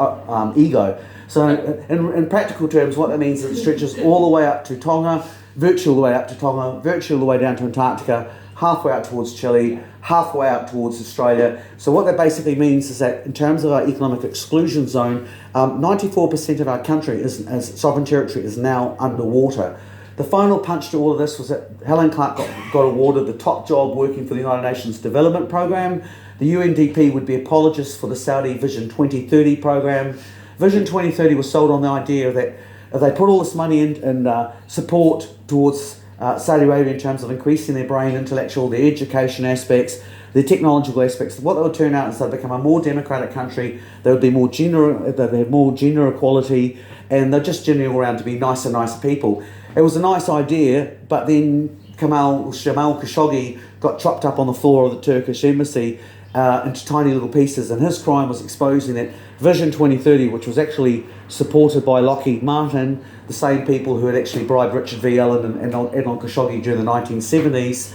ego. So in practical terms, what that means is it stretches all the way up to Tonga, virtually all the way up to Tonga, virtually all the way down to Antarctica, halfway out towards Chile, halfway out towards Australia. So what that basically means is that in terms of our economic exclusion zone, 94% of our country, as sovereign territory, is now underwater. The final punch to all of this was that Helen Clark got awarded the top job working for the United Nations Development Programme. The UNDP would be apologists for the Saudi Vision 2030 program. Vision 2030 was sold on the idea that if they put all this money in and support towards Saudi Arabia in terms of increasing their brain, intellectual, their education aspects, their technological aspects, what they would turn out is they'd become a more democratic country. They would be more they'd have more gender equality, and they're just generally all around to be nicer people. It was a nice idea, but then Jamal Khashoggi got chopped up on the floor of the Turkish embassy into tiny little pieces, and his crime was exposing that Vision 2030, which was actually supported by Lockheed Martin, the same people who had actually bribed Richard V. Allen and Adnan Khashoggi during the 1970s,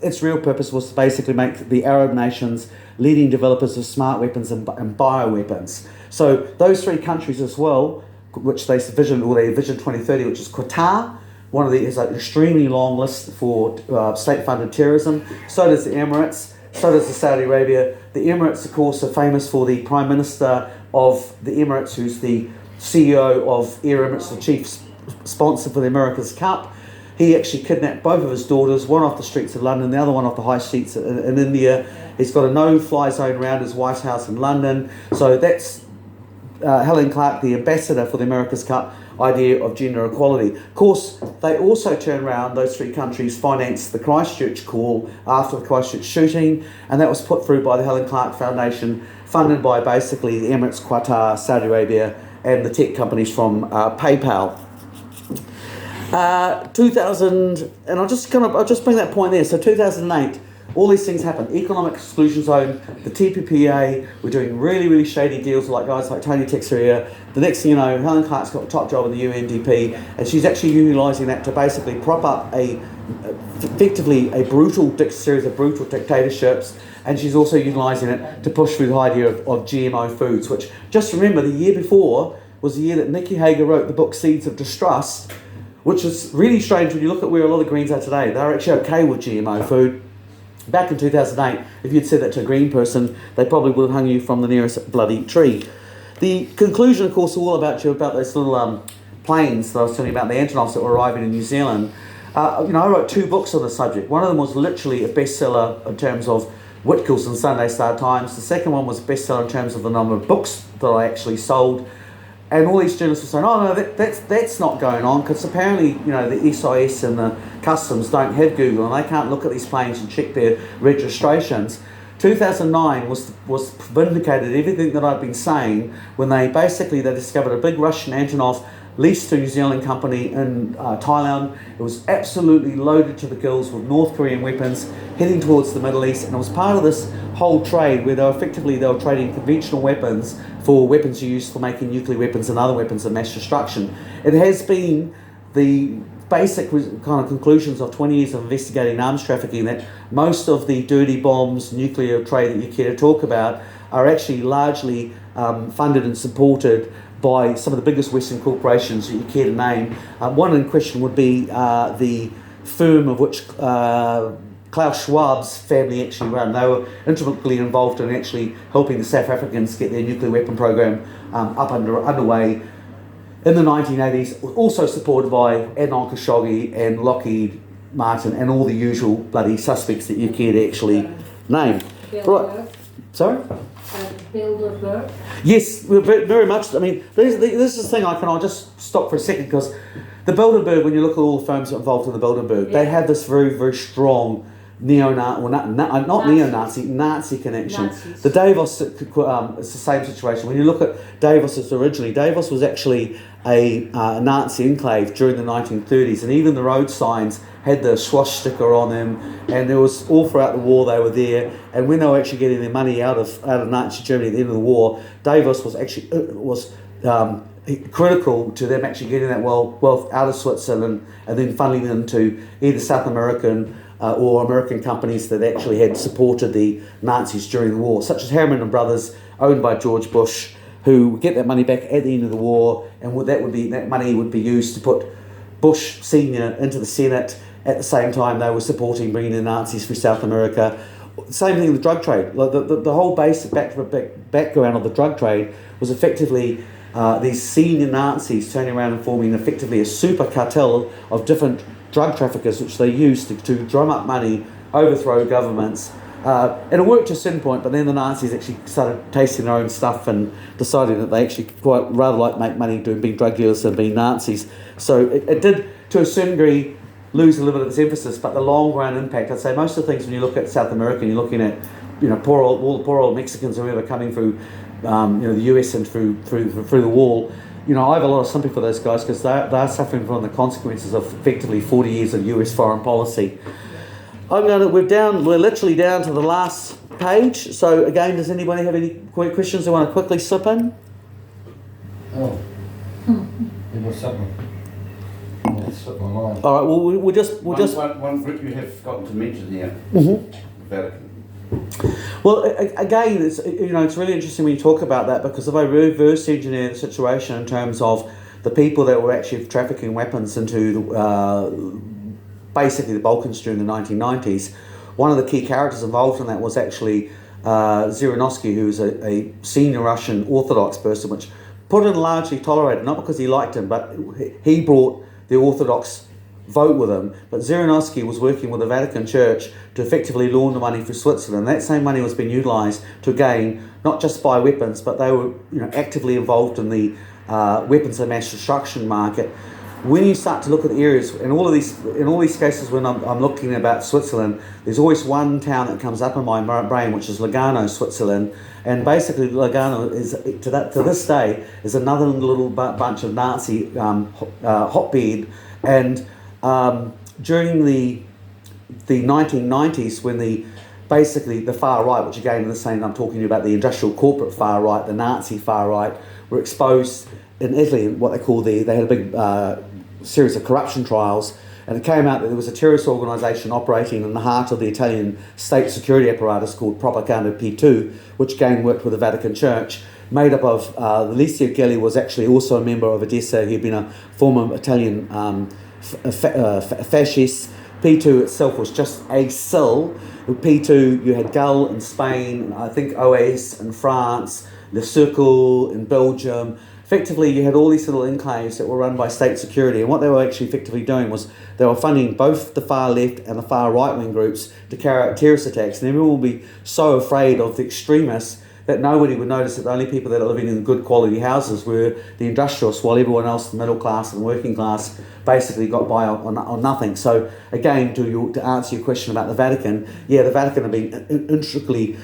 its real purpose was to basically make the Arab nations leading developers of smart weapons and bioweapons. So those three countries as well, which they Vision 2030, which is Qatar, one of the is an extremely long list for state-funded terrorism. So does the Emirates. So does the Saudi Arabia. The Emirates, of course, are famous for the Prime Minister of the Emirates, who's the CEO of Air Emirates, the chief sponsor for the America's Cup. He actually kidnapped both of his daughters, one off the streets of London, the other one off the high streets in India. He's got a no-fly zone around his White House in London. So that's Helen Clark, the ambassador for the America's Cup idea of gender equality. Of course, they also turn around, those three countries financed the Christchurch call after the Christchurch shooting, and that was put through by the Helen Clark Foundation, funded by basically the Emirates, Qatar, Saudi Arabia, and the tech companies from PayPal. 2000, and I'll just bring that point there. So 2008, all these things happened. Economic exclusion zone, the TPPA, we're doing really, really shady deals with guys like Tony Teixeira. The next thing you know, Helen Clark's got a top job in the UNDP, and she's actually utilising that to basically prop up effectively a series of brutal dictatorships, and she's also utilising it to push through the idea of GMO foods, which, just remember, the year before, was the year that Nicky Hager wrote the book Seeds of Distrust, which is really strange when you look at where a lot of Greens are today. They're actually okay with GMO food. Back in 2008, if you'd said that to a Green person, they probably would have hung you from the nearest bloody tree. The conclusion, of course, all about those little planes that I was telling you about, the Antonovs that were arriving in New Zealand. I wrote 2 books on the subject. One of them was literally a bestseller in terms of Whitcoulls and Sunday Star Times. The second one was a bestseller in terms of the number of books that I actually sold. And all these journalists were saying, oh no, that's not going on, because apparently, the SIS and the customs don't have Google and they can't look at these planes and check their registrations. 2009 was vindicated everything that I'd been saying when they discovered a big Russian Antonov leased to a New Zealand company in Thailand. It was absolutely loaded to the gills with North Korean weapons heading towards the Middle East, and it was part of this whole trade where they were trading conventional weapons for weapons used for making nuclear weapons and other weapons of mass destruction. It has been the basic kind of conclusions of 20 years of investigating arms trafficking that most of the dirty bombs, nuclear trade that you care to talk about are actually largely funded and supported by some of the biggest Western corporations that you care to name. One in question would be the firm of which Klaus Schwab's family actually run. They were intimately involved in actually helping the South Africans get their nuclear weapon program underway in the 1980s, also supported by Adnan Khashoggi and Lockheed Martin and all the usual bloody suspects that you care to actually name. Right. Sorry? Bilderberg. Yes, very much. I mean, this is the thing I'll just stop for a second, because the Bilderberg, when you look at all the firms involved in the Bilderberg, they have this very, very strong Nazi connection. Nazis. The Davos, it's the same situation. When you look at Davos, Davos was actually a Nazi enclave during the 1930s, and even the road signs had the swastika on them, and there was all throughout the war they were there. And when they were actually getting their money out of Nazi Germany at the end of the war, Davos was actually critical to them actually getting that wealth out of Switzerland and then funneling them to either South American or American companies that actually had supported the Nazis during the war, such as Harriman and Brothers, owned by George Bush, who would get that money back at the end of the war, and that money would be used to put Bush Senior into the Senate. At the same time, they were supporting bringing the Nazis through South America. Same thing with the drug trade. Like the whole basic background of the drug trade was effectively these senior Nazis turning around and forming effectively a super cartel of different drug traffickers, which they used to drum up money, overthrow governments. And it worked to a certain point, but then the Nazis actually started tasting their own stuff and decided that they actually quite rather like make money doing being drug dealers than being Nazis. So it did, to a certain degree, lose a little bit of its emphasis, but the long run impact, I'd say most of the things when you look at South America, you're looking at, all the poor old Mexicans who are coming through, the US and through the wall. I have a lot of sympathy for those guys, because they're suffering from the consequences of effectively 40 years of US foreign policy. We're literally down to the last page. So again, does anybody have any questions they want to quickly slip in? Oh, there was something. It slipped my mind. All right. Well, we'll just. One group you have forgotten to mention here. Mm-hmm. The Vatican. Well, again, it's really interesting when you talk about that, because if I reverse engineer the situation in terms of the people that were actually trafficking weapons into basically the Balkans during the 1990s, one of the key characters involved in that was actually Zhirinovsky, who was a senior Russian Orthodox person, which Putin largely tolerated, not because he liked him, but he brought the Orthodox vote with him. But Zhirinovsky was working with the Vatican Church to effectively launder money for Switzerland. That same money was being utilised to, again, not just buy weapons, but they were actively involved in the weapons of mass destruction market. When you start to look at the areas, in all these cases when I'm looking about Switzerland, there's always one town that comes up in my brain, which is Lugano, Switzerland. And basically Lugano is, to this day, is another little bunch of Nazi hotbed. And during the 1990s, when basically the far right, which again in the same, I'm talking about the industrial corporate far right, the Nazi far right, were exposed in Italy, what they call they had a big series of corruption trials, and it came out that there was a terrorist organisation operating in the heart of the Italian state security apparatus called Propaganda P2, which again worked with the Vatican Church. made up of Alessio Gelli was actually also a member of Edessa. He'd been a former Italian fascist. P2 itself was just a cell. With P2, you had Gull in Spain, I think OAS in France, Le Cercle in Belgium. Effectively, you had all these little enclaves that were run by state security, and what they were actually effectively doing was they were funding both the far left and the far right wing groups to carry out terrorist attacks, and everyone would be so afraid of the extremists that nobody would notice that the only people that are living in good quality houses were the industrialists, while everyone else, the middle class and working class, basically got by on nothing. So again, to answer your question about the Vatican, yeah, the Vatican have been intricately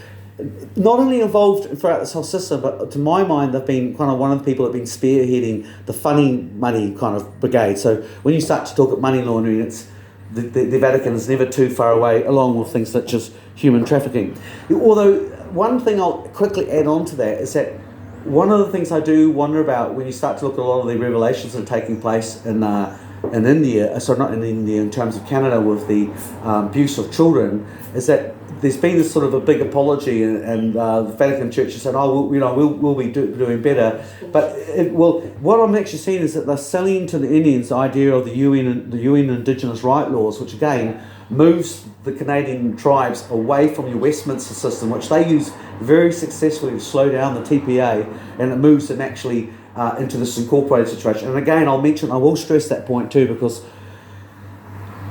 not only involved throughout this whole system, but to my mind, they've been kind of one of the people that have been spearheading the funny money kind of brigade. So when you start to talk about money laundering, it's the Vatican is never too far away, along with things such as human trafficking. Although one thing I'll quickly add on to that is that one of the things I do wonder about when you start to look at a lot of the revelations that are taking place in India, sorry, not in India, in terms of Canada with the abuse of children, is that there's been this sort of a big apology, and the Vatican Church has said, "Oh, we'll be doing better." But what I'm actually seeing is that they're selling to the Indians the idea of the UN Indigenous Right laws, which again moves the Canadian tribes away from your Westminster system, which they use very successfully to slow down the TPA, and it moves them actually into this incorporated situation. And again, I will stress that point too, because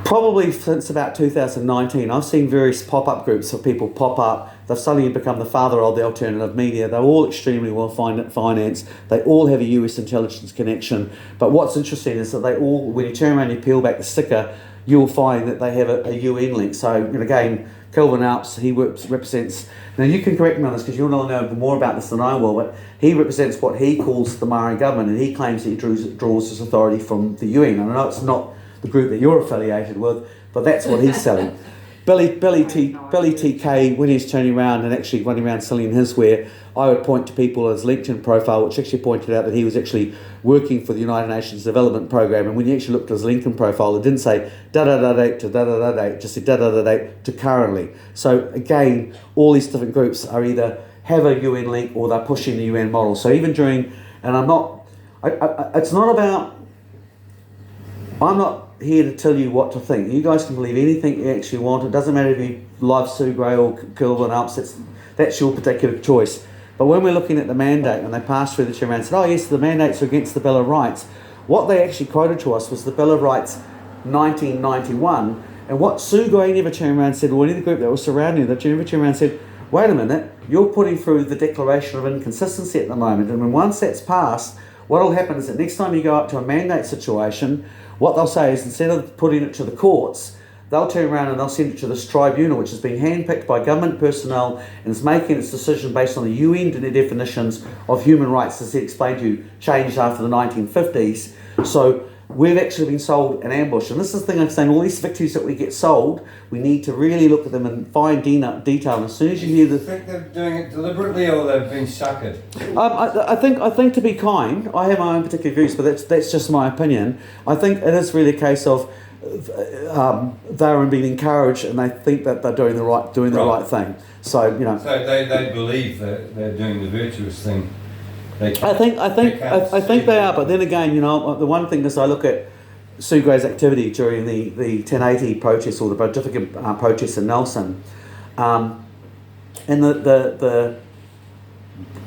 probably since about 2019, I've seen various pop-up groups of people pop up. They've suddenly become the father of the alternative media. They're all extremely well financed. They all have a US intelligence connection. But what's interesting is that they all, when you turn around and you peel back the sticker, you'll find that they have a UN link. So again, Kelvin Alps, he represents, now you can correct me on this because you'll know more about this than I will, but he represents what he calls the Maori government, and he claims that he draws his authority from the UN. And I know it's not the group that you're affiliated with, but that's what he's selling. Billy TK, when he's turning around and actually running around selling his ware, I would point to people on his LinkedIn profile, which actually pointed out that he was actually working for the United Nations Development Programme, and when you actually looked at his LinkedIn profile, it didn't say da-da-da-date to da-da-da-date, it just said da-da-da-date to currently. So again, all these different groups are either have a UN link or they're pushing the UN model. So even during, and I'm not here to tell you what to think. You guys can believe anything you actually want. It doesn't matter if you love Sue Gray or Kelvin Alps, that's your particular choice. But when we're looking at the mandate, and they passed through the chairman and said, oh yes, the mandates are against the Bill of Rights, what they actually quoted to us was the Bill of Rights 1991, and what Sue Gray never turned around and said, or any of the group that was surrounding her, they never turned around and said, wait a minute, you're putting through the Declaration of Inconsistency at the moment, and when once that's passed, what will happen is that next time you go up to a mandate situation, what they'll say is instead of putting it to the courts, they'll turn around and they'll send it to this tribunal, which has been handpicked by government personnel and is making its decision based on the UN definitions of human rights, as he explained to you, changed after the 1950s. So we've actually been sold an ambush. And this is the thing I'm saying, all these victories that we get sold, we need to really look at them and find detail. And as soon as you hear Do you think they're doing it deliberately or they've been suckered? I think to be kind, I have my own particular views, but that's just my opinion. I think it is really a case of they're being encouraged, and they think that they're doing the right thing. So So they believe that they're doing the virtuous thing. I think they are, but then again, the one thing is I look at Sue Gray's activity during the 1080 protests or the Pacific protests in Nelson, and the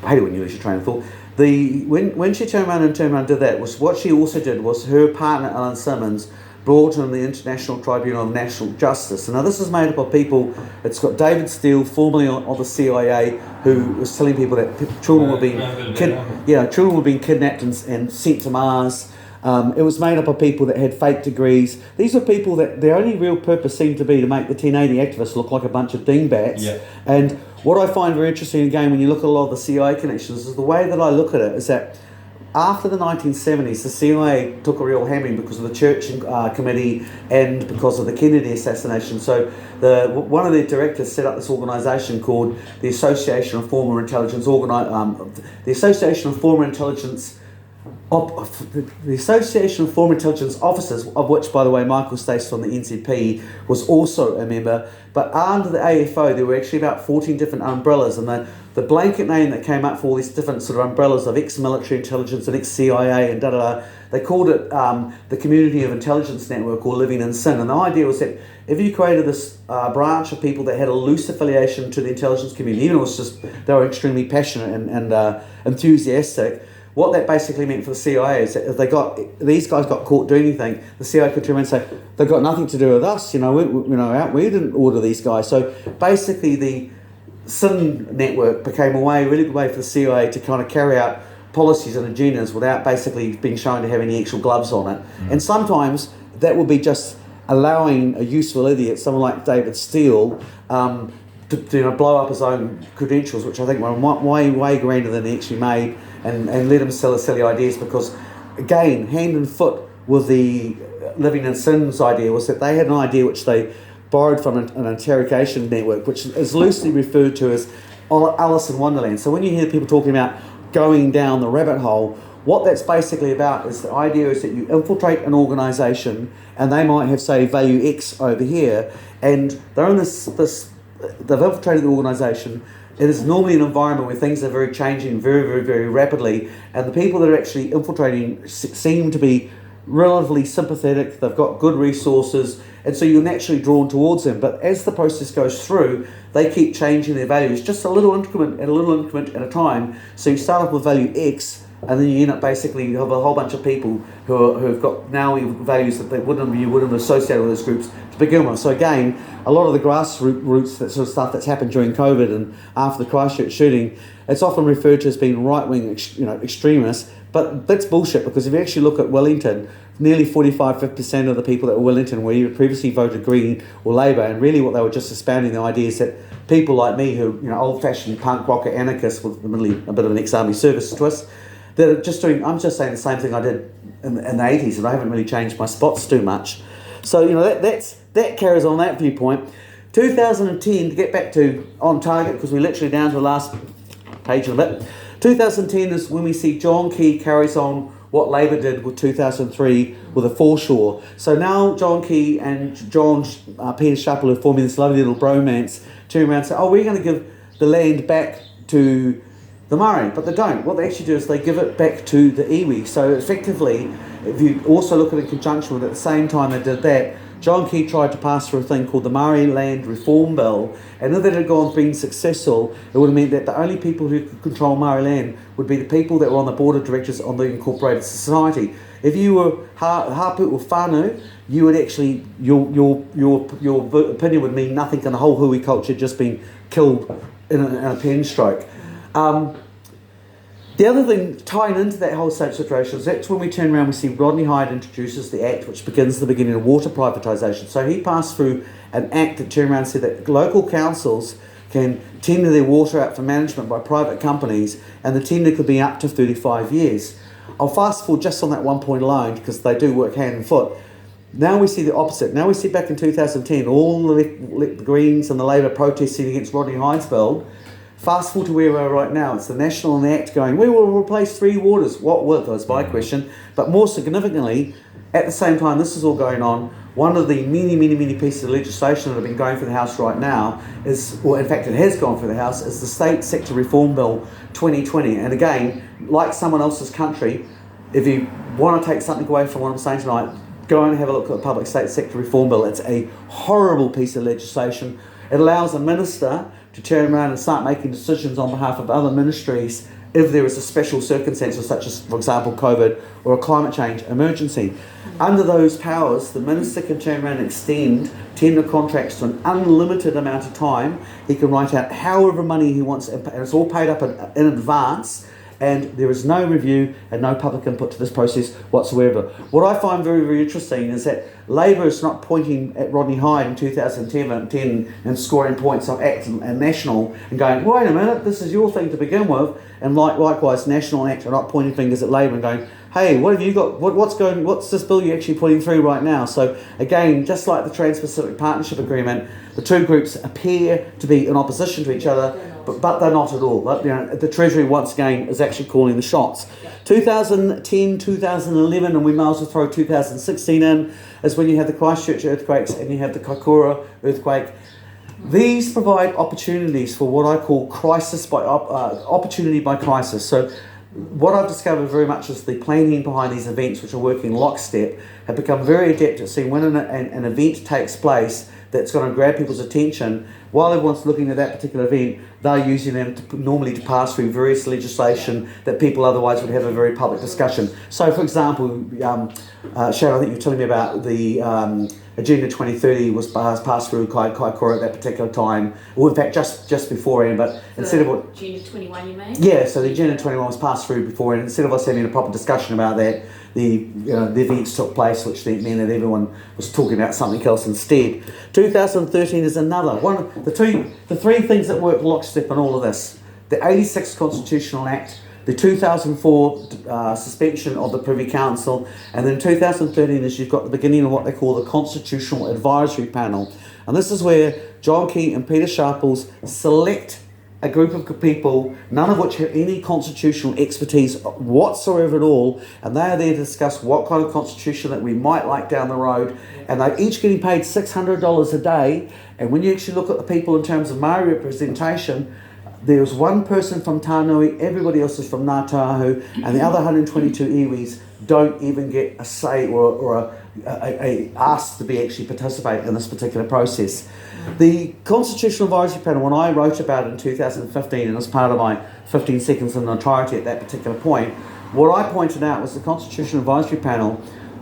I hate it when you lose your train of thought. When she turned around and did that, was what she also did was her partner Alan Simmons brought in the International Tribunal of National Justice. And now this is made up of people. It's got David Steele, formerly of the CIA, who was telling people that children were being kidnapped and sent to Mars. It was made up of people that had fake degrees. These are people that their only real purpose seemed to be to make the 1080 activists look like a bunch of dingbats. Yeah. And what I find very interesting, again, when you look at a lot of the CIA connections, is the way that I look at it is that after the 1970s, the CIA took a real hammering because of the Church Committee and because of the Kennedy assassination. So one of their directors set up this organisation called the Association of Former Intelligence the Association of Former Intelligence Officers, of which, by the way, Michael Stacey from the NCP was also a member, but under the AFO there were actually about 14 different umbrellas, and the blanket name that came up for all these different sort of umbrellas of ex-military intelligence and ex-CIA and they called it the Community of Intelligence Network, or Living in Sin. And the idea was that if you created this branch of people that had a loose affiliation to the intelligence community, even if it was just they were extremely passionate and enthusiastic, what that basically meant for the CIA is that if these guys got caught doing anything, the CIA could turn around and say, they've got nothing to do with us, we didn't order these guys. So basically the SIN network became a really good way for the CIA to kind of carry out policies and agendas without basically being shown to have any actual gloves on it. And sometimes that would be just allowing a useful idiot, someone like David Steele, to blow up his own credentials, which I think were way grander than he actually made, and let him sell his silly ideas, because again, hand and foot with the Living in Sin's idea was that they had an idea which they borrowed from an interrogation network, which is loosely referred to as Alice in Wonderland. So when you hear people talking about going down the rabbit hole, what that's basically about is the idea is that you infiltrate an organisation, and they might have, say, value X over here, and they're in they've infiltrated the organisation. It is normally an environment where things are very changing very rapidly, and the people that are actually infiltrating seem to be relatively sympathetic, they've got good resources, and so you're naturally drawn towards them. But as the process goes through, they keep changing their values, just a little increment at a time. So you start off with value X, and then you end up basically, you have a whole bunch of people who've got now values that you wouldn't have associated with those groups to begin with. So again, a lot of the grassroots, that sort of stuff that's happened during COVID and after the Christchurch shooting, it's often referred to as being right-wing, extremists, but that's bullshit, because if you actually look at Wellington, nearly 45% of the people that were Wellington were either previously voted Green or Labour, and really what they were just expounding the idea is that people like me, who old-fashioned punk rocker anarchists with admittedly a bit of an ex-army service twist, that are just doing, I'm just saying the same thing I did in the 80s, and I haven't really changed my spots too much. So, that carries on that viewpoint. 2010, to get back to on target, because we're literally down to the last page of it. 2010 is when we see John Key carries on what Labour did with 2003 with a foreshore. So now John Key and Peter Sharple, who are forming this lovely little bromance, turn around and say, we're going to give the land back to the Murray, but they don't. What they actually do is they give it back to the iwi. So effectively, if you also look at it in conjunction with, at the same time they did that, John Key tried to pass through a thing called the Murray Land Reform Bill, and if that had been successful, it would have meant that the only people who could control Murray land would be the people that were on the board of directors on the Incorporated Society. If you were Hapu'u Whānau, you would actually, your opinion would mean nothing, and the whole hui culture just being killed in a pen stroke. The other thing tying into that whole situation is that's when we turn around, we see Rodney Hyde introduces the Act, which begins the beginning of water privatisation. So he passed through an Act that turned around and said that local councils can tender their water out for management by private companies, and the tender could be up to 35 years. I'll fast forward just on that one point alone, because they do work hand and foot. Now we see the opposite. Now we see back in 2010, all the Greens and the Labour protesting against Rodney Hyde's bill. Fast forward to where we are right now. It's the National Act going, we will replace 3 waters. What with, was my question. But more significantly, at the same time this is all going on, one of the many pieces of legislation that have been going through the House right now is, or in fact it has gone through the House, is the State Sector Reform Bill 2020. And again, like someone else's country, if you want to take something away from what I'm saying tonight, go and have a look at the Public State Sector Reform Bill. It's a horrible piece of legislation. It allows a minister to turn around and start making decisions on behalf of other ministries if there is a special circumstances, such as, for example, COVID or a climate change emergency. Under those powers, the minister can turn around and extend tender contracts to an unlimited amount of time. He can write out however money he wants, and it's all paid up in advance, and there is no review and no public input to this process whatsoever. What I find very interesting is that Labour is not pointing at Rodney Hyde in 2010 and scoring points on Act and National and going, wait a minute, this is your thing to begin with, and likewise National and Act are not pointing fingers at Labour and going, hey, what have you got, what's this bill you're actually putting through right now? So again, just like the Trans-Pacific Partnership Agreement, the two groups appear to be in opposition to each other, but they're not at all. But, the Treasury once again is actually calling the shots. 2010, 2011, and we may as well throw 2016 in, is when you have the Christchurch earthquakes and you have the Kaikoura earthquake. These provide opportunities for what I call opportunity by crisis. So what I've discovered very much is the planning behind these events, which are working lockstep, have become very adept at seeing when an event takes place that's going to grab people's attention. While everyone's looking at that particular event, they're using them normally to pass through various legislation that people otherwise would have a very public discussion. So, for example, Sharon, I think you were telling me about the Agenda 2030 was passed through Kaikoura at that particular time, or in fact just beforehand, but instead of what... Agenda 21 you mean? Yeah, so the Agenda 21 was passed through before, and instead of us having a proper discussion about that, the events took place, which meant that everyone was talking about something else instead. 2013 is another one. The three things that work lockstep in all of this: the 86 Constitutional Act, the 2004 suspension of the Privy Council, and then 2013 is you've got the beginning of what they call the Constitutional Advisory Panel, and this is where John Key and Peter Sharples select a group of people, none of which have any constitutional expertise whatsoever at all, and they are there to discuss what kind of constitution that we might like down the road, and they're each getting paid $600 a day. And when you actually look at the people in terms of Maori representation, there's one person from Tānui, everybody else is from Ngā Tahu, and the other 122 iwis don't even get a say or a asked to be actually participate in this particular process. The Constitutional Advisory Panel, when I wrote about it in 2015, and as part of my 15 seconds in entirety at that particular point, what I pointed out was the Constitutional Advisory Panel,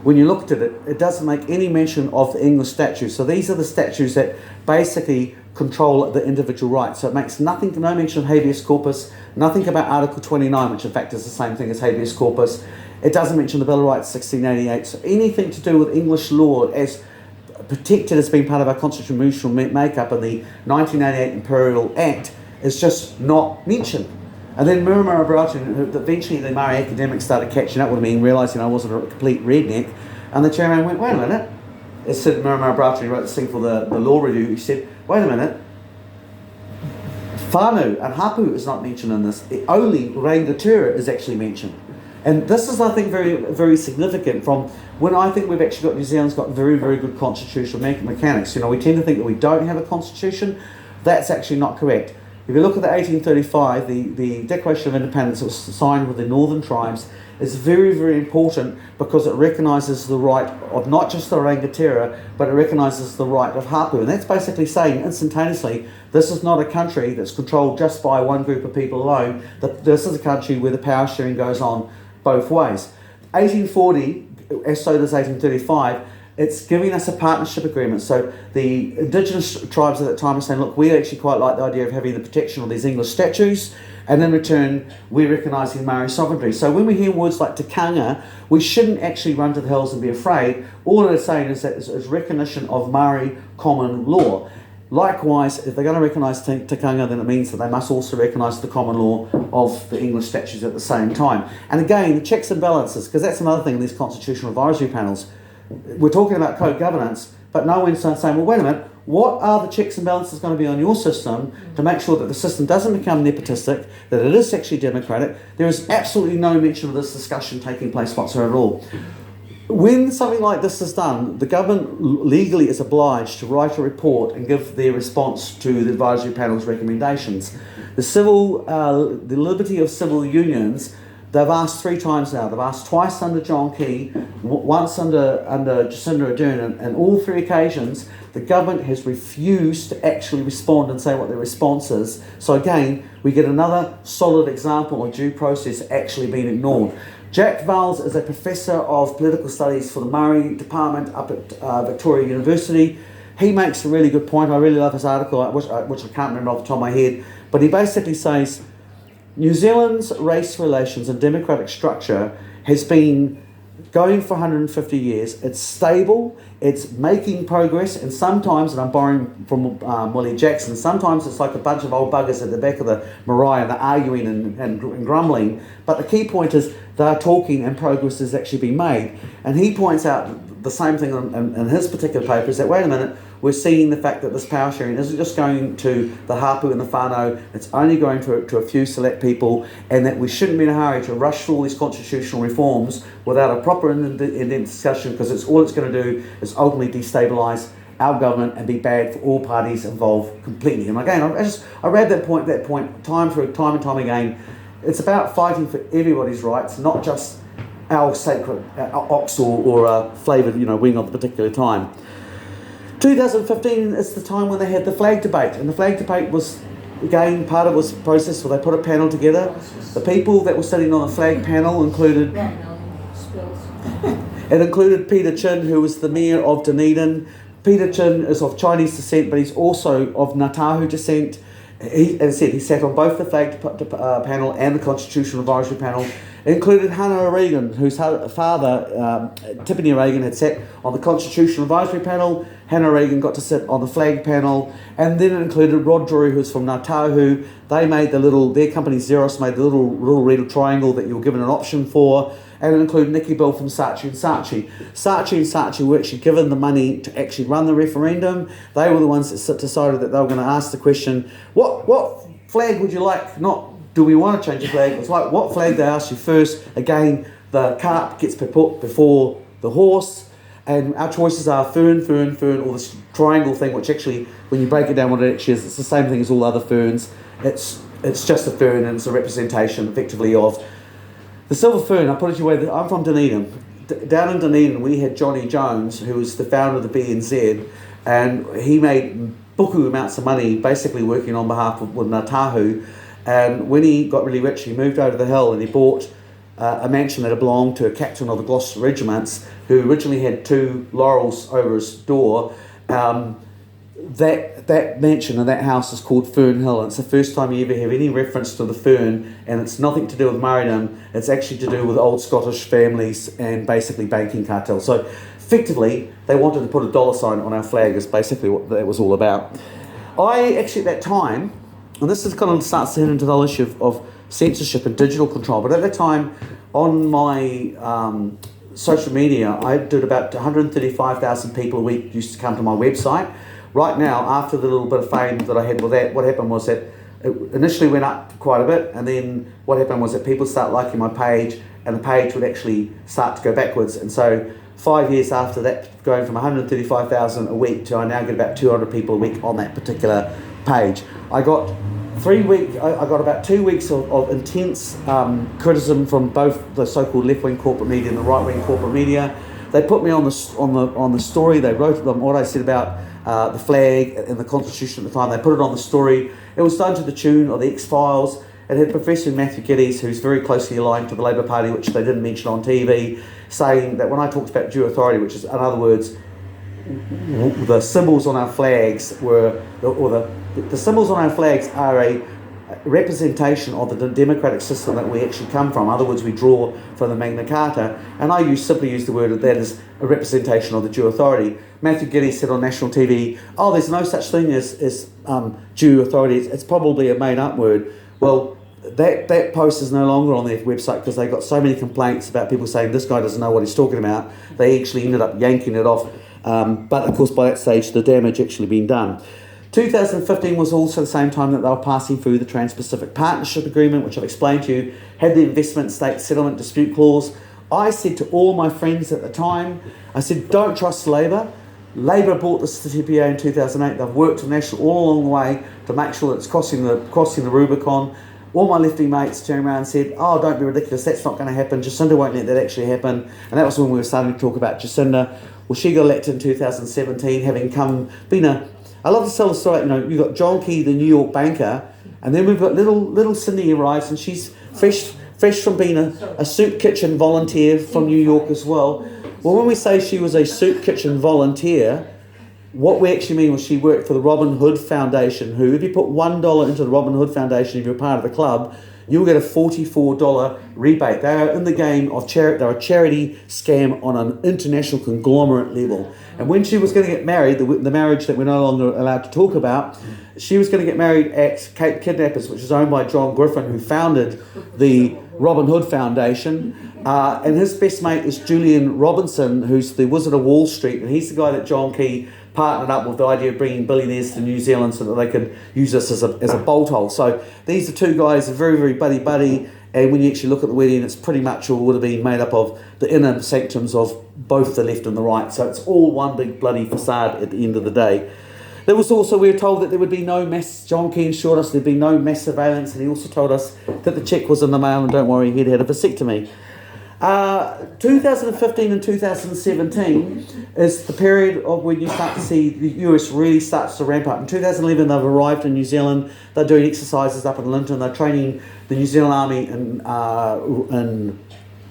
when you looked at it, it doesn't make any mention of the English statutes. So these are the statutes that basically control the individual rights. So it makes no mention of habeas corpus, nothing about Article 29, which in fact is the same thing as habeas corpus. It doesn't mention the Bill of Rights 1688. So anything to do with English law as protected as being part of our constitutional makeup in the 1988 Imperial Act is just not mentioned. And then Miramara Broughton, eventually the Maori academics started catching up with me and realising I wasn't a complete redneck, and the chairman went, wait a minute. It said Miramara Broughton, he wrote this thing for the law review, he said, wait a minute, whānau and hapu is not mentioned in this, only rangatira is actually mentioned. And this is, I think, very, very significant from when I think we've actually got, New Zealand's got very, very good constitutional mechanics. We tend to think that we don't have a constitution. That's actually not correct. If you look at the 1835, the Declaration of Independence that was signed with the Northern Tribes is very, very important because it recognises the right of not just the rangatira, but it recognises the right of hapu. And that's basically saying instantaneously, this is not a country that's controlled just by one group of people alone. This is a country where the power sharing goes on both ways. 1840, as so does 1835, it's giving us a partnership agreement. So the indigenous tribes at that time are saying, look, we actually quite like the idea of having the protection of these English statutes, and in return, we're recognising Maori sovereignty. So when we hear words like tikanga, we shouldn't actually run to the hills and be afraid. All it is saying is that it's recognition of Maori common law. Likewise, if they're going to recognise tikanga, then it means that they must also recognise the common law of the English statutes at the same time. And again, the checks and balances, because that's another thing in these constitutional advisory panels. We're talking about code governance, but no one's saying, well, wait a minute, what are the checks and balances going to be on your system to make sure that the system doesn't become nepotistic, that it is actually democratic? There is absolutely no mention of this discussion taking place whatsoever at all. When something like this is done, the government legally is obliged to write a report and give their response to the advisory panel's recommendations. The liberty of civil unions, they've asked 3 times now. They've asked twice under John Key, once under Jacinda Ardern, and all 3 occasions the government has refused to actually respond and say what their response is. So again, we get another solid example of due process actually being ignored. Jack Vowles is a professor of political studies for the Maori department up at Victoria University. He makes a really good point. I really love his article, which I can't remember off the top of my head, but he basically says New Zealand's race relations and democratic structure has been going for 150 years. It's stable, it's making progress, and sometimes, and I'm borrowing from Willie Jackson, sometimes it's like a bunch of old buggers at the back of the marae and they're arguing and grumbling, but the key point is they're talking and progress is actually being made. And he points out the same thing in his particular paper, is that, wait a minute, we're seeing the fact that this power sharing isn't just going to the hapu and the whānau, it's only going to a few select people, and that we shouldn't be in a hurry to rush through all these constitutional reforms without a proper in-depth discussion, because all it's going to do is ultimately destabilise our government and be bad for all parties involved completely. And again, I read that point time and time again. It's about fighting for everybody's rights, not just our sacred ox or flavoured wing of the particular time. 2015 is the time when they had the flag debate, and the flag debate was, again, part of it was a process where they put a panel together. The people that were sitting on the flag panel included it included Peter Chin, who was the mayor of Dunedin. Peter Chin is of Chinese descent, but he's also of Ngātahu descent. As I said, he sat on both the flag panel and the Constitutional Advisory Panel. It included Hannah O'Regan, whose father, Tiffany O'Regan, had sat on the Constitutional Advisory Panel. Hannah O'Regan got to sit on the flag panel. And then it included Rod Drury, who's from Ngātahu. They made their company Xerox made the little red triangle that you were given an option for. And it included Nikki Bill from Saatchi and Saatchi. Saatchi and Saatchi were actually given the money to actually run the referendum. They were the ones that decided that they were going to ask the question, what flag would you like? Not, do we want to change the flag? It's like, what flag they asked you first. Again, the cart gets put before the horse. And our choices are fern, or this triangle thing, which actually, when you break it down what it actually is, it's the same thing as all other ferns. It's just a fern, and it's a representation, effectively, of the silver fern. I put it your way, I'm from Dunedin. Down in Dunedin, we had Johnny Jones, who was the founder of the BNZ, and he made buku amounts of money basically working on behalf of Ngātahu. And when he got really rich, he moved over the hill and he bought a mansion that had belonged to a captain of the Gloucester regiments, who originally had 2 laurels over his door. That mansion and that house is called Fern Hill, and it's the first time you ever have any reference to the fern, and it's nothing to do with marriedom, it's actually to do with old Scottish families and basically banking cartels. So effectively, they wanted to put a dollar sign on our flag, is basically what that was all about. I actually, at that time, and this is kind of starts to hit into the issue of censorship and digital control, but at that time, on my social media, I did about 135,000 people a week used to come to my website. Right now, after the little bit of fame that I had with that, what happened was that it initially went up quite a bit, and then what happened was that people start liking my page, and the page would actually start to go backwards. And so 5 years after that, going from 135,000 a week to I now get about 200 people a week on that particular page. I got about 2 weeks of intense criticism from both the so-called left-wing corporate media and the right-wing corporate media. They put me on the story. They wrote what I said about the flag and the Constitution at the time. They put it on the story. It was done to the tune of the X-Files. It had Professor Matthew Geddes, who's very closely aligned to the Labour Party, which they didn't mention on TV, saying that when I talked about due authority, which is, in other words, the symbols on our flags the symbols on our flags are a representation of the democratic system that we actually come from. In other words, we draw from the Magna Carta, and I simply use the word of that as a representation of the due authority. Matthew Geddes said on national TV, there's no such thing as due authority, it's probably a made-up word. Well, that post is no longer on their website because they got so many complaints about people saying this guy doesn't know what he's talking about. They actually ended up yanking it off, but of course by that stage the damage actually been done. 2015 was also the same time that they were passing through the Trans-Pacific Partnership Agreement, which I've explained to you, had the investment state settlement dispute clause. I said to all my friends at the time, I said, don't trust Labour. Labour bought the TPA in 2008. They've worked national all along the way to make sure that it's crossing the Rubicon. All my lefty mates turned around and said, don't be ridiculous, that's not going to happen. Jacinda won't let that actually happen. And that was when we were starting to talk about Jacinda. Well, she got elected in 2017, I love to tell the story, you've got John Key, the New York banker, and then we've got little Cindy arrives, and she's fresh from being a soup kitchen volunteer from New York as well. Well, when we say she was a soup kitchen volunteer, what we actually mean was she worked for the Robin Hood Foundation, who, if you put $1 into the Robin Hood Foundation, if you're part of the club, you'll get a $44 rebate. They are in the game of charity. They're a charity scam on an international conglomerate level. And when she was going to get married, the marriage that we're no longer allowed to talk about, she was going to get married at Cape Kidnappers, which is owned by John Griffin, who founded the Robin Hood Foundation. And his best mate is Julian Robinson, who's the Wizard of Wall Street, and he's the guy that John Key partnered up with the idea of bringing billionaires to New Zealand so that they could use this as a bolt hole. So these are two guys, are very, very buddy-buddy, and when you actually look at the wedding, it's pretty much all would have been made up of the inner sanctums of both the left and the right. So it's all one big bloody facade at the end of the day. There was also, we were told that there would be no mass, John Key assured us there'd be no mass surveillance, and he also told us that the cheque was in the mail, and don't worry, he'd had a vasectomy. 2015 and 2017 is the period of when you start to see the US really starts to ramp up. In 2011, they've arrived in New Zealand. They're doing exercises up in Linton. They're training the New Zealand Army in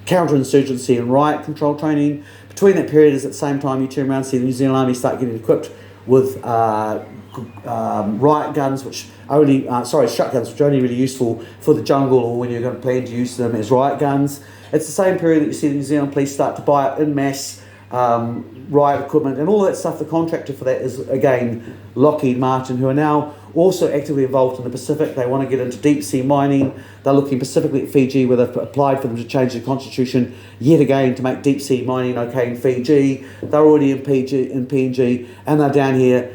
counterinsurgency and riot control training. Between that period is at the same time you turn around and see the New Zealand Army start getting equipped with riot guns, which only shotguns, which are only really useful for the jungle or when you're going to plan to use them as riot guns. It's the same period that you see the New Zealand police start to buy up in mass riot equipment and all that stuff. The contractor for that is, again, Lockheed Martin, who are now also actively involved in the Pacific. They want to get into deep sea mining. They're looking specifically at Fiji, where they've applied for them to change the constitution yet again to make deep sea mining okay in Fiji. They're already in PNG, and they're down here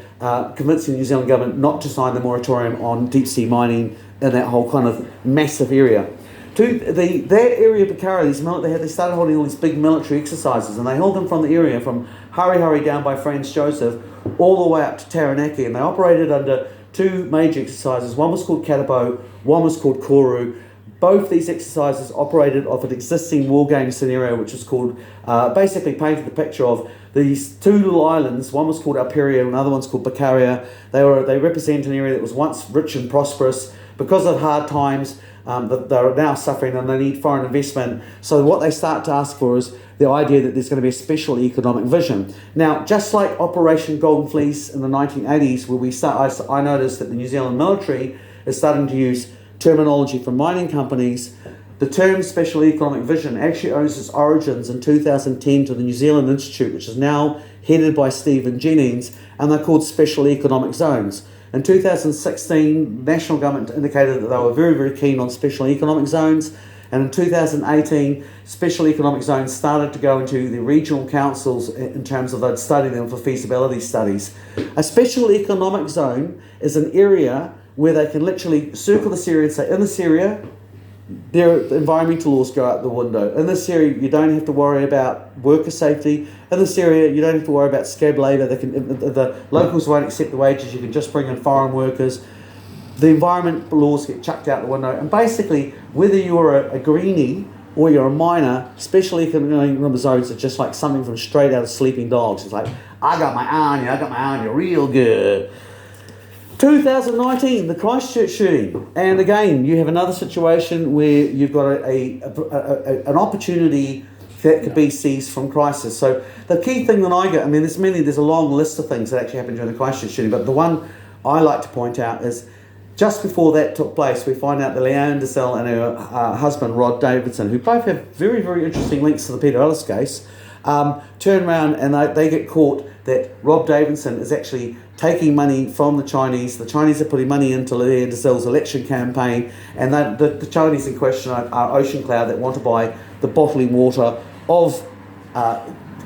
convincing the New Zealand government not to sign the moratorium on deep sea mining in that whole kind of massive area. That area of Bukhara, they started holding all these big military exercises, and they held them from the area from Hari down by Franz Joseph all the way up to Taranaki, and they operated under two major exercises. One was called Katapo, one was called Koru. Both these exercises operated off an existing war game scenario, which was called, basically painted the picture of these two little islands. One was called Alperia and another one's called Bakaria. They represent an area that was once rich and prosperous. Because of hard times, they're now suffering and they need foreign investment. So what they start to ask for is the idea that there's going to be a special economic vision. Now, just like Operation Golden Fleece in the 1980s, where I noticed that the New Zealand military is starting to use terminology from mining companies, the term special economic vision actually owes its origins in 2010 to the New Zealand Institute, which is now headed by Stephen Jennings, and they're called special economic zones. In 2016, the national government indicated that they were very, very keen on special economic zones. And in 2018, special economic zones started to go into the regional councils in terms of they'd study them for feasibility studies. A special economic zone is an area where they can literally circle this area and say, in this area, the environmental laws go out the window. In this area, you don't have to worry about worker safety. In this area, you don't have to worry about scab labour. The locals won't accept the wages. You can just bring in foreign workers. The environment laws get chucked out the window. And basically, whether you're a greenie or you're a miner, special economic zones are just like something from straight out of Sleeping Dogs. It's like, I got my eye on you real good. 2019, the Christchurch shooting, and again you have another situation where you've got an opportunity that could be seized from crisis. So the key thing that I get, there's a long list of things that actually happened during the Christchurch shooting, but the one I like to point out is just before that took place, we find out that Leanne Dessel and her husband Rod Davidson, who both have very, very interesting links to the Peter Ellis case, turn around and they get caught that Rob Davidson is actually taking money from the Chinese. The Chinese are putting money into Leanne Dessel's election campaign, and the Chinese in question are Ocean Cloud that want to buy the bottling water of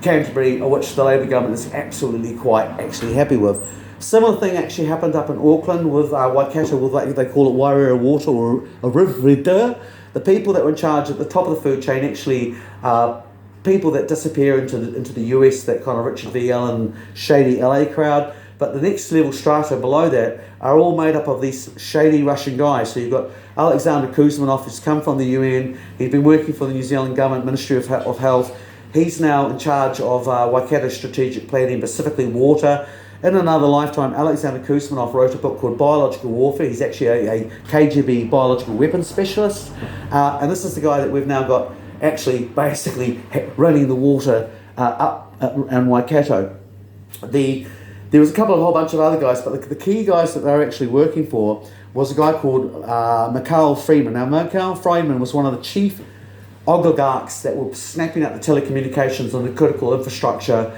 Canterbury, which the Labour government is absolutely quite actually happy with. Similar thing actually happened up in Auckland with Waikato, with they call it Wairera Water or a river. The people that were in charge at the top of the food chain actually people that disappear into the US, that kind of Richard V. Allen shady LA crowd. But the next level strata below that are all made up of these shady Russian guys. So you've got Alexander Kuzmanov, who's come from the UN. He's been working for the New Zealand Government Ministry of Health. He's now in charge of Waikato strategic planning, specifically water. In another lifetime, Alexander Kuzmanov wrote a book called Biological Warfare. He's actually a KGB biological weapons specialist. And this is the guy that we've now got actually basically running the water up in Waikato. There was a whole bunch of other guys, but the key guys that they were actually working for was a guy called Mikhail Friedman. Now, Mikhail Friedman was one of the chief oligarchs that were snapping up the telecommunications and the critical infrastructure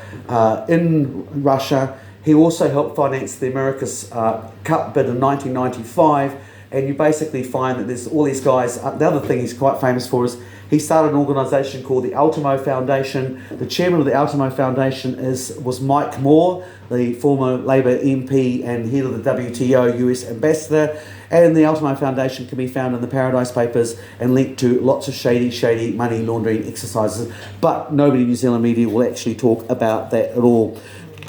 in Russia. He also helped finance the America's Cup bid in 1995, and you basically find that there's all these guys. The other thing he's quite famous for is He started an organisation called the Ultimo Foundation. The chairman of the Ultimo Foundation was Mike Moore, the former Labour MP and head of the WTO US ambassador. And the Ultimo Foundation can be found in the Paradise Papers and linked to lots of shady money laundering exercises. But nobody in New Zealand media will actually talk about that at all.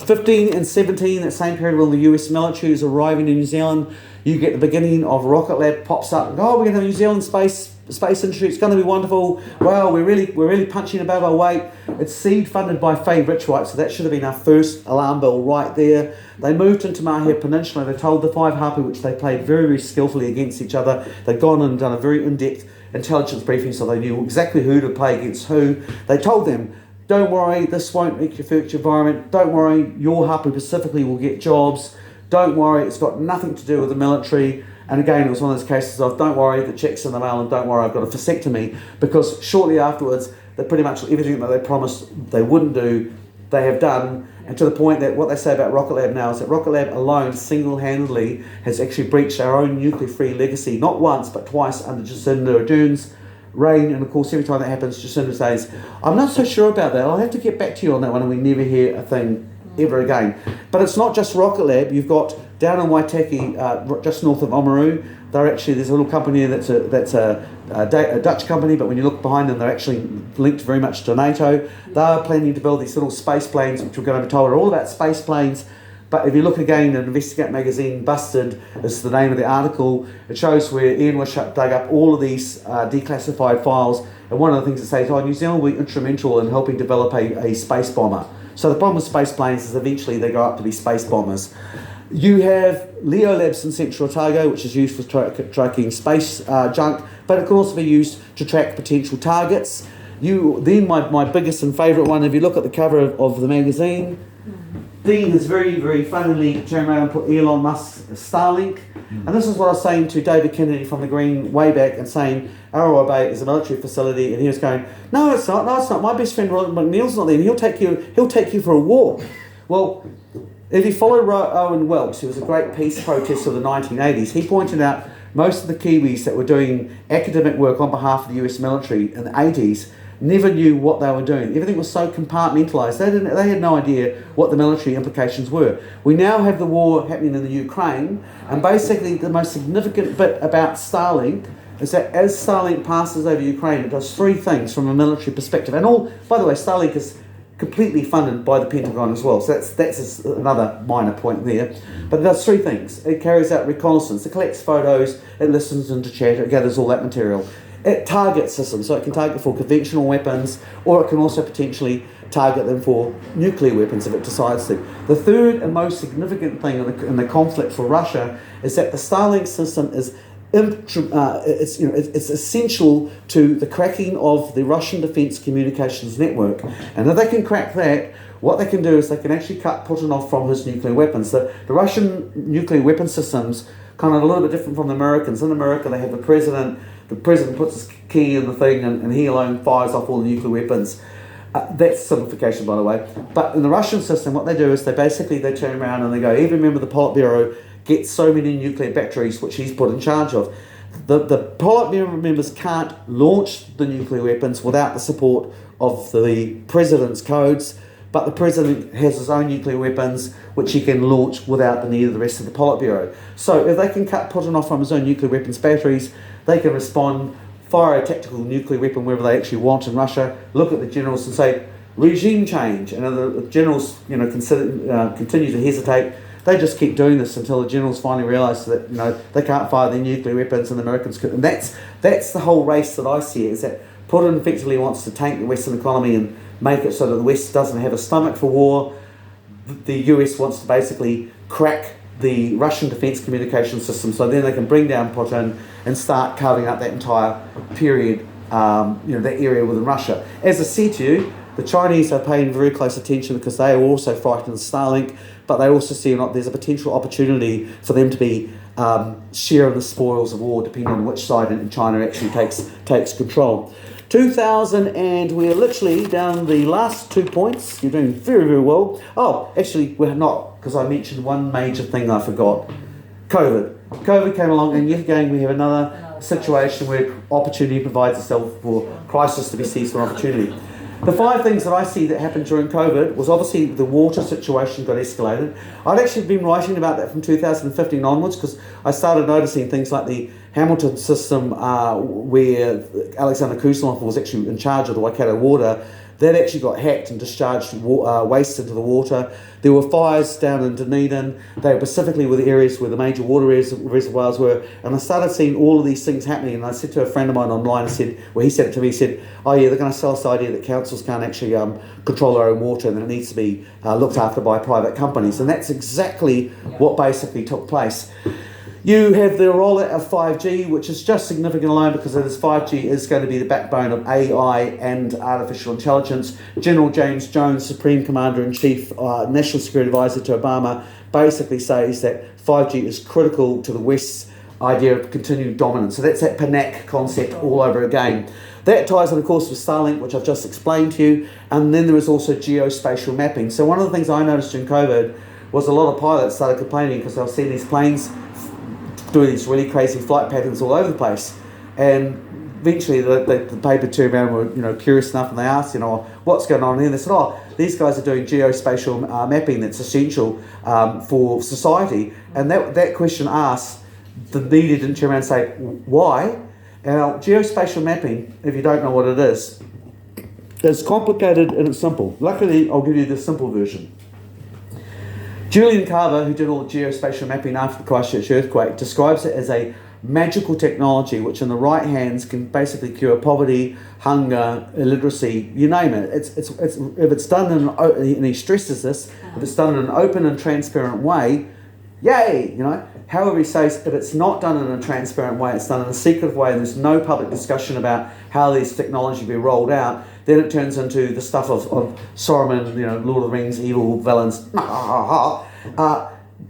15 and 17, that same period when the US military is arriving in New Zealand, you get the beginning of Rocket Lab pops up. And, we're going to have New Zealand space industry. It's going to be wonderful. Wow, we're really punching above our weight. It's seed funded by Faye Richwright, so that should have been our first alarm bell right there. They moved into Mahia Peninsula. They told the Five Hapu, which they played very skillfully against each other. They'd gone and done a very in-depth intelligence briefing, so they knew exactly who to play against who. They told them, don't worry, this won't affect your environment. Don't worry, your Hapu specifically will get jobs. Don't worry, it's got nothing to do with the military. And again, it was one of those cases of, don't worry, the check's in the mail, and don't worry, I've got a vasectomy. Because shortly afterwards, they pretty much everything that they promised they wouldn't do, they have done. And to the point that what they say about Rocket Lab now is that Rocket Lab alone, single-handedly, has actually breached our own nuclear-free legacy, not once, but twice under Jacinda Ardern's reign. And of course, every time that happens, Jacinda says, I'm not so sure about that. I'll have to get back to you on that one, and we never hear a thing ever again. But it's not just Rocket Lab. You've got down in Waitaki, just north of Oamaru, there's a little company that's a Dutch company, but when you look behind them, they're actually linked very much to NATO. They're planning to build these little space planes, which we're going to be told are all about space planes. But if you look again at Investigate magazine, Busted is the name of the article. It shows where Ian Wishart dug up all of these declassified files, and one of the things it says, New Zealand will be instrumental in helping develop a space bomber. So the problem with space planes is eventually they go up to be space bombers. You have Leo Labs in Central Otago, which is used for tracking space junk, but it can also be used to track potential targets. Then my biggest and favourite one, if you look at the cover of the magazine, Dean has very funnily turned around and put Elon Musk's Starlink. And this is what I was saying to David Kennedy from the Green way back, and saying Arawa Bay is a military facility, and he was going, no it's not, my best friend Ron McNeil's not there, and he'll take you for a walk. Well, if you follow Owen Welks, who was a great peace protester of the 1980s, he pointed out most of the Kiwis that were doing academic work on behalf of the US military in the 80s never knew what they were doing. Everything was so compartmentalised. They had no idea what the military implications were. We now have the war happening in the Ukraine, and basically the most significant bit about Starlink is that as Starlink passes over Ukraine, it does three things from a military perspective. And by the way, Starlink is completely funded by the Pentagon as well. So that's another minor point there. But it does three things. It carries out reconnaissance. It collects photos. It listens into chat. It gathers all that material. It targets systems, so it can target for conventional weapons, or it can also potentially target them for nuclear weapons if it decides to. The third and most significant thing in the conflict for Russia is that the Starlink system is it's essential to the cracking of the Russian Defense Communications Network. And if they can crack that, what they can do is they can actually cut Putin off from his nuclear weapons. The Russian nuclear weapon systems kind of a little bit different from the Americans. In America, they have the president puts his key in the thing, and he alone fires off all the nuclear weapons. That's simplification, by the way. But in the Russian system, what they do is they turn around and they go, even remember the Politburo gets so many nuclear batteries, which he's put in charge of. The Politburo members can't launch the nuclear weapons without the support of the president's codes, but the president has his own nuclear weapons, which he can launch without the need of the rest of the Politburo. So if they can cut Putin off from his own nuclear weapons batteries, they can respond, fire a tactical nuclear weapon wherever they actually want in Russia, look at the generals and say, regime change. And the generals continue to hesitate. They just keep doing this until the generals finally realise that they can't fire their nuclear weapons, and the Americans could. And that's the whole race that I see, is that Putin effectively wants to tank the Western economy and make it so that the West doesn't have a stomach for war. The US wants to basically crack the Russian defence communication system, so then they can bring down Putin and start carving up that entire period, that area within Russia. As I said to you, the Chinese are paying very close attention because they are also frightened of Starlink, but they also see there's a potential opportunity for them to be sharing the spoils of war, depending on which side in China actually takes control. 2000, and we're literally down the last 2 points. You're doing very well. Oh, actually, we're not, because I mentioned one major thing I forgot. COVID came along, and yet again we have another situation where opportunity provides itself for crisis to be seized for opportunity. The 5 things that I see that happened during COVID was obviously the water situation got escalated. I'd actually been writing about that from 2015 onwards because I started noticing things like the Hamilton system where Alexander Kuznetsov was actually in charge of the Waikato water. That actually got hacked and discharged waste into the water. There were fires down in Dunedin. They were specifically with areas where the major water reservoirs were. And I started seeing all of these things happening. And I said to a friend of mine online, he said it to me, he said, oh yeah, they're going to sell this idea that councils can't actually control their own water and that it needs to be looked after by private companies. And that's exactly what basically took place. You have the rollout of 5G, which is just significant alone because this 5G is going to be the backbone of AI and artificial intelligence. General James Jones, Supreme Commander-in-Chief, National Security Advisor to Obama, basically says that 5G is critical to the West's idea of continued dominance. So that's that PNAC concept all over again. That ties in, of course, with Starlink, which I've just explained to you. And then there is also geospatial mapping. So one of the things I noticed during COVID was a lot of pilots started complaining because they were seeing these planes doing these really crazy flight patterns all over the place, and eventually the paper turned around and were curious enough, and they asked what's going on here, and they said, oh, these guys are doing geospatial mapping that's essential for society. And that question asked, the media didn't turn around and say why. Now, geospatial mapping, if you don't know what it is, it's complicated and it's simple. Luckily, I'll give you the simple version. Julian Carver, who did all the geospatial mapping after the Christchurch earthquake, describes it as a magical technology which in the right hands can basically cure poverty, hunger, illiteracy, you name it. If it's done and he stresses this, if it's done in an open and transparent way, yay, However, he says if it's not done in a transparent way, it's done in a secretive way, and there's no public discussion about how these technology be rolled out, then it turns into the stuff of Saruman, Lord of the Rings, evil villains.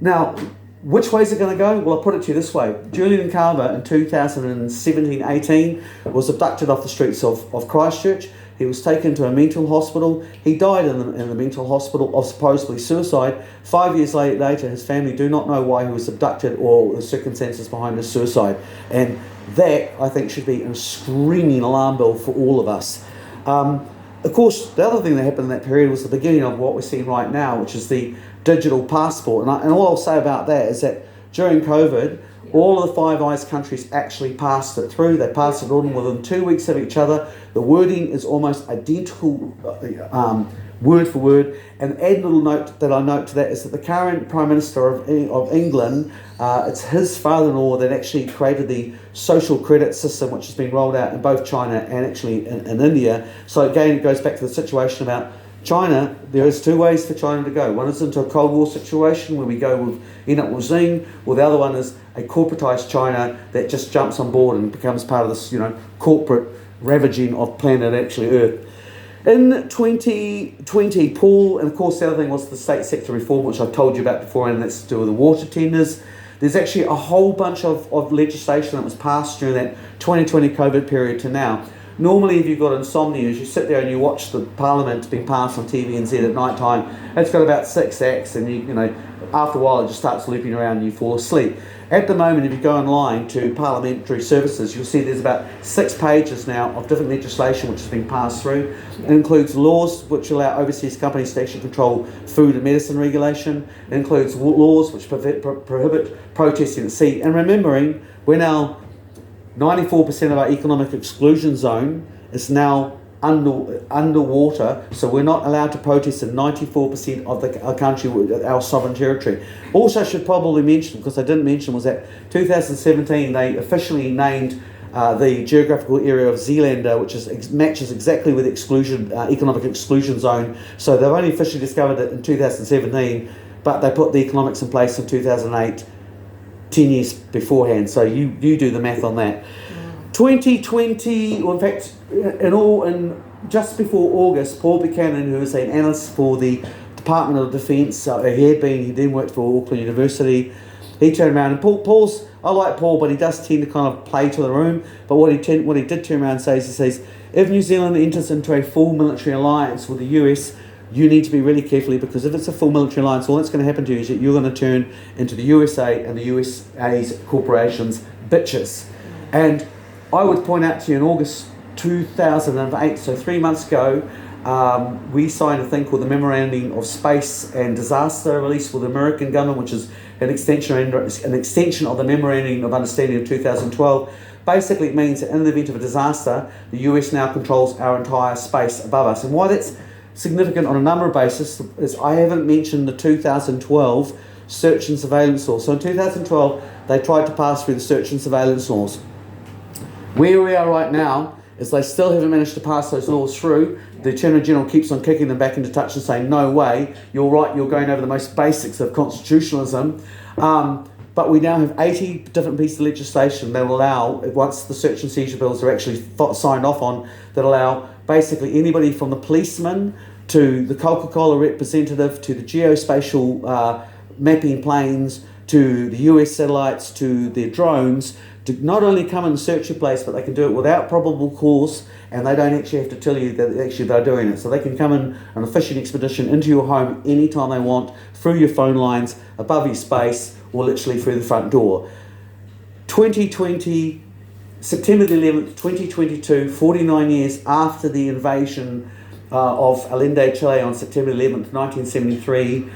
Now, which way is it going to go? Well, I'll put it to you this way. Julian Carver in 2017-18 was abducted off the streets of Christchurch. He was taken to a mental hospital. He died in the mental hospital of supposedly suicide. 5 years later, his family do not know why he was abducted or the circumstances behind his suicide. And that, I think, should be a screaming alarm bell for all of us. Of course, the other thing that happened in that period was the beginning of what we're seeing right now, which is the digital passport. And all I'll say about that is that during COVID, all of the Five Eyes countries actually passed it through. They passed it on within 2 weeks of each other. The wording is almost identical, word for word. And add a little note that I note to that is that the current Prime Minister of England, it's his father-in-law that actually created the social credit system, which has been rolled out in both China and actually in India. So again, it goes back to the situation about China. There is 2 ways for China to go. One is into a Cold War situation where we end up with Xing, or the other one is a corporatized China that just jumps on board and becomes part of this, corporate ravaging of planet actually Earth. In 2020, Paul, and of course the other thing was the state sector reform, which I told you about before, and that's to do with the water tenders. There's actually a whole bunch of legislation that was passed during that 2020 COVID period to now. Normally, if you've got insomnia, as you sit there and you watch the Parliament being passed on TVNZ at night time, it's got about 6 acts, and after a while it just starts looping around and you fall asleep. At the moment, if you go online to Parliamentary Services, you'll see there's about 6 pages now of different legislation which has been passed through. It includes laws which allow overseas companies to actually control food and medicine regulation. It includes laws which prohibit protesting at sea. And remembering, we're now 94% of our economic exclusion zone is now underwater, so we're not allowed to protest in 94% of our country, our sovereign territory. Also, I should probably mention, because I didn't mention, was that 2017 they officially named the geographical area of Zealand, which matches exactly with economic exclusion zone. So they've only officially discovered it in 2017, but they put the economics in place in 2008, 10 years beforehand. So you do the math on that. 2020, or in fact, just before August, Paul Buchanan, who is an analyst for the Department of Defence, he then worked for Auckland University, he turned around, and I like Paul, but he does tend to kind of play to the room. But what he did turn around and say is, he says, if New Zealand enters into a full military alliance with the US, you need to be really carefully, because if it's a full military alliance, all that's going to happen to you is that you're going to turn into the USA and the USA's corporations bitches. And I would point out to you in August 2008, so 3 months ago, we signed a thing called the Memorandum of Space and Disaster released with the American government, which is an extension of the Memorandum of Understanding of 2012. Basically, it means that in the event of a disaster, the US now controls our entire space above us. And why that's significant on a number of bases is I haven't mentioned the 2012 search and surveillance law. So in 2012, they tried to pass through the search and surveillance laws. Where we are right now is they still haven't managed to pass those laws through. The Attorney General keeps on kicking them back into touch and saying, no way, you're right, you're going over the most basics of constitutionalism. But we now have 80 different pieces of legislation that will allow, once the search and seizure bills are actually signed off on, that allow basically anybody from the policeman to the Coca-Cola representative to the geospatial mapping planes to the US satellites to their drones to not only come and search your place, but they can do it without probable cause, and they don't actually have to tell you that actually they're doing it. So they can come in on a fishing expedition into your home anytime they want, through your phone lines, above your space, or literally through the front door. 2020, September the 11th, 2022, 49 years after the invasion of Allende, Chile on September 11th, 1973,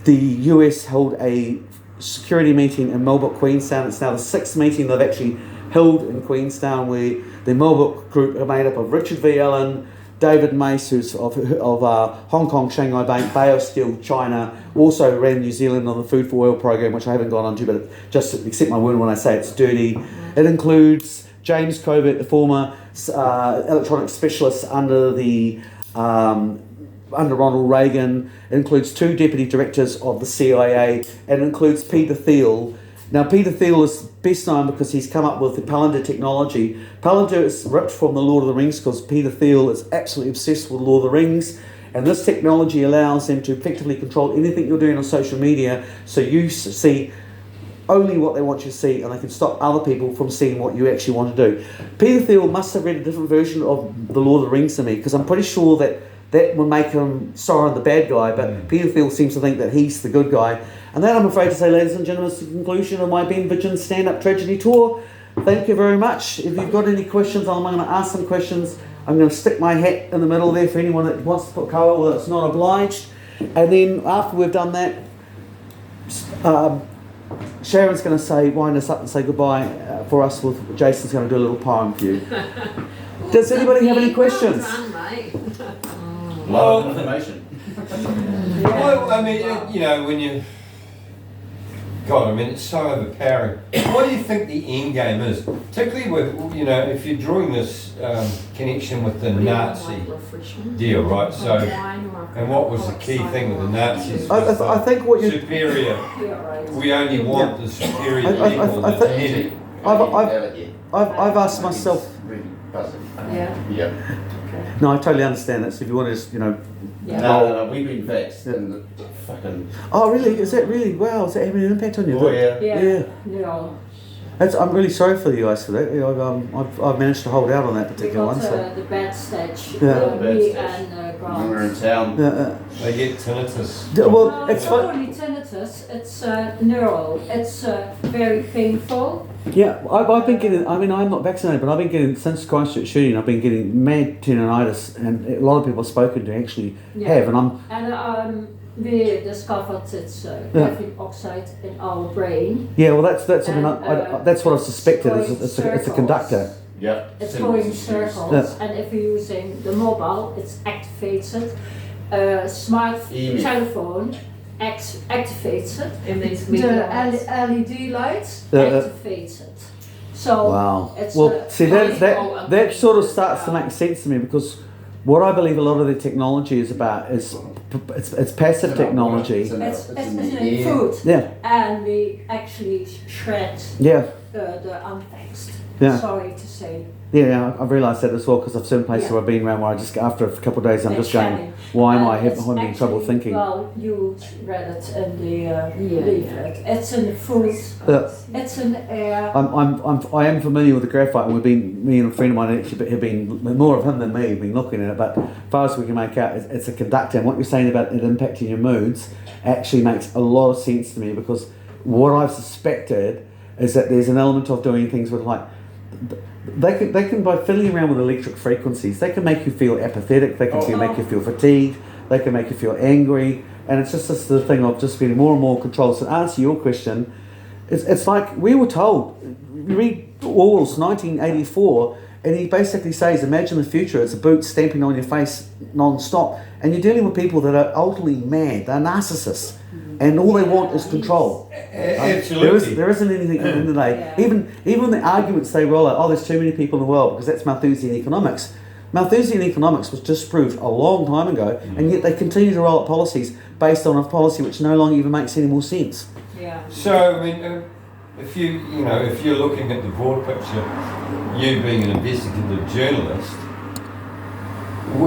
the US held a security meeting in Millbrook, Queenstown. It's now the 6th meeting they've actually held in Queenstown, where the Millbrook group are made up of Richard V. Allen, David Mace, who's of Hong Kong, Shanghai Bank, Bay of Steel, China, also ran New Zealand on the Food for Oil program, which I haven't gone on to, but just accept my word when I say it's dirty. It includes James Covert, the former electronic specialist under Ronald Reagan. It includes 2 deputy directors of the CIA, and it includes Peter Thiel. Now, Peter Thiel is best known because he's come up with the Palantir technology. Palantir is ripped from the Lord of the Rings because Peter Thiel is absolutely obsessed with Lord of the Rings, and this technology allows them to effectively control anything you're doing on social media, so you see only what they want you to see, and they can stop other people from seeing what you actually want to do. Peter Thiel must have read a different version of the Lord of the Rings than me, because I'm pretty sure that would make him Sauron the bad guy, but Peter Thiel seems to think that he's the good guy. And that, I'm afraid to say, ladies and gentlemen, is the conclusion of my Ben Vidgen stand-up tragedy tour. Thank you very much. If you've got any questions, I'm going to ask some questions. I'm going to stick my hat in the middle there for anyone that wants to put colour, well, it's not obliged. And then after we've done that, Sharon's going to wind us up and say goodbye for us. With Jason's going to do a little poem for you. Does anybody have any questions? Lot of information. Well, I mean, you know, when you... God, I mean, it's so overpowering. What do you think the end game is? Particularly with, you know, if you're drawing this connection with the Nazi deal, right? So, and what was the key thing with the Nazis? I think what you... Superior. We only want the superior people. I've asked myself... Really buzzing. Yeah. Yeah. No, I totally understand that. So if you want to just, you know... Yeah. No, we've been vexed and the fucking... Oh, really? Is that really... Wow, is that having an impact on you? Oh, yeah. Yeah. I'm really sorry for you guys for that. I've managed to hold out on that We particular got one. So. the bad stage. Yeah. Me Bad and When we were Grant. in town. They get tinnitus. Well, It's it's not fun. only tinnitus, it's neural. It's very painful. Yeah, I've been getting... I mean, I'm not vaccinated, but I've been getting... Since Christchurch shooting, I've been getting mad tendinitis, and a lot of people I've spoken to actually have, and I'm... And we discovered it's graphene oxide in our brain. Yeah, well, that's I mean, And, that's what I've suspected. going It's a circles. conductor. Yeah. It's Symbols going is circles, Yeah. and if you're using the mobile, it activates it. Smart Email. telephone activates it. In these The meetings. LED lights Uh, activates it. So Wow. it's Well, see, powerful that and sort of things starts as to well. make sense to me, because what I believe a lot of the technology is about is it's passive technology. It's it's in in the air. food, Yeah, and we actually shred yeah, the untaxed. Yeah. Sorry to say. yeah. I've realised that as well, because I've certain places Yeah. where I've been around where I just after a couple of days I'm They're just going, shedding. why am I And it's having trouble actually- thinking? Well, you read it in the Yeah. leaflet. It's in the food. Yeah. It's in the air. I am familiar with the graphite, and me and a friend of mine actually have been, more of him than me, have been looking at it, but as far as we can make out, it's a conductor, and what you're saying about it impacting your moods actually makes a lot of sense to me, because what I've suspected is that there's an element of doing things with, like, they can by fiddling around with electric frequencies, they can make you feel apathetic, they can make you feel fatigued, they can make you feel angry, and it's just this the thing of just feeling more and more controlled. So to answer your question, it's like we were told, you read Orwell's 1984, and he basically says, imagine the future, it's a boot stamping on your face non-stop, and you're dealing with people that are ultimately mad, they're narcissists, and all they want is control. Absolutely. There isn't anything at the end of the day. Even the arguments they roll out, there's too many people in the world, because that's Malthusian economics. Malthusian economics was disproved a long time ago, and yet they continue to roll out policies based on a policy which no longer even makes any more sense. Yeah. So, I mean, if you're looking at the broad picture, you being an investigative journalist,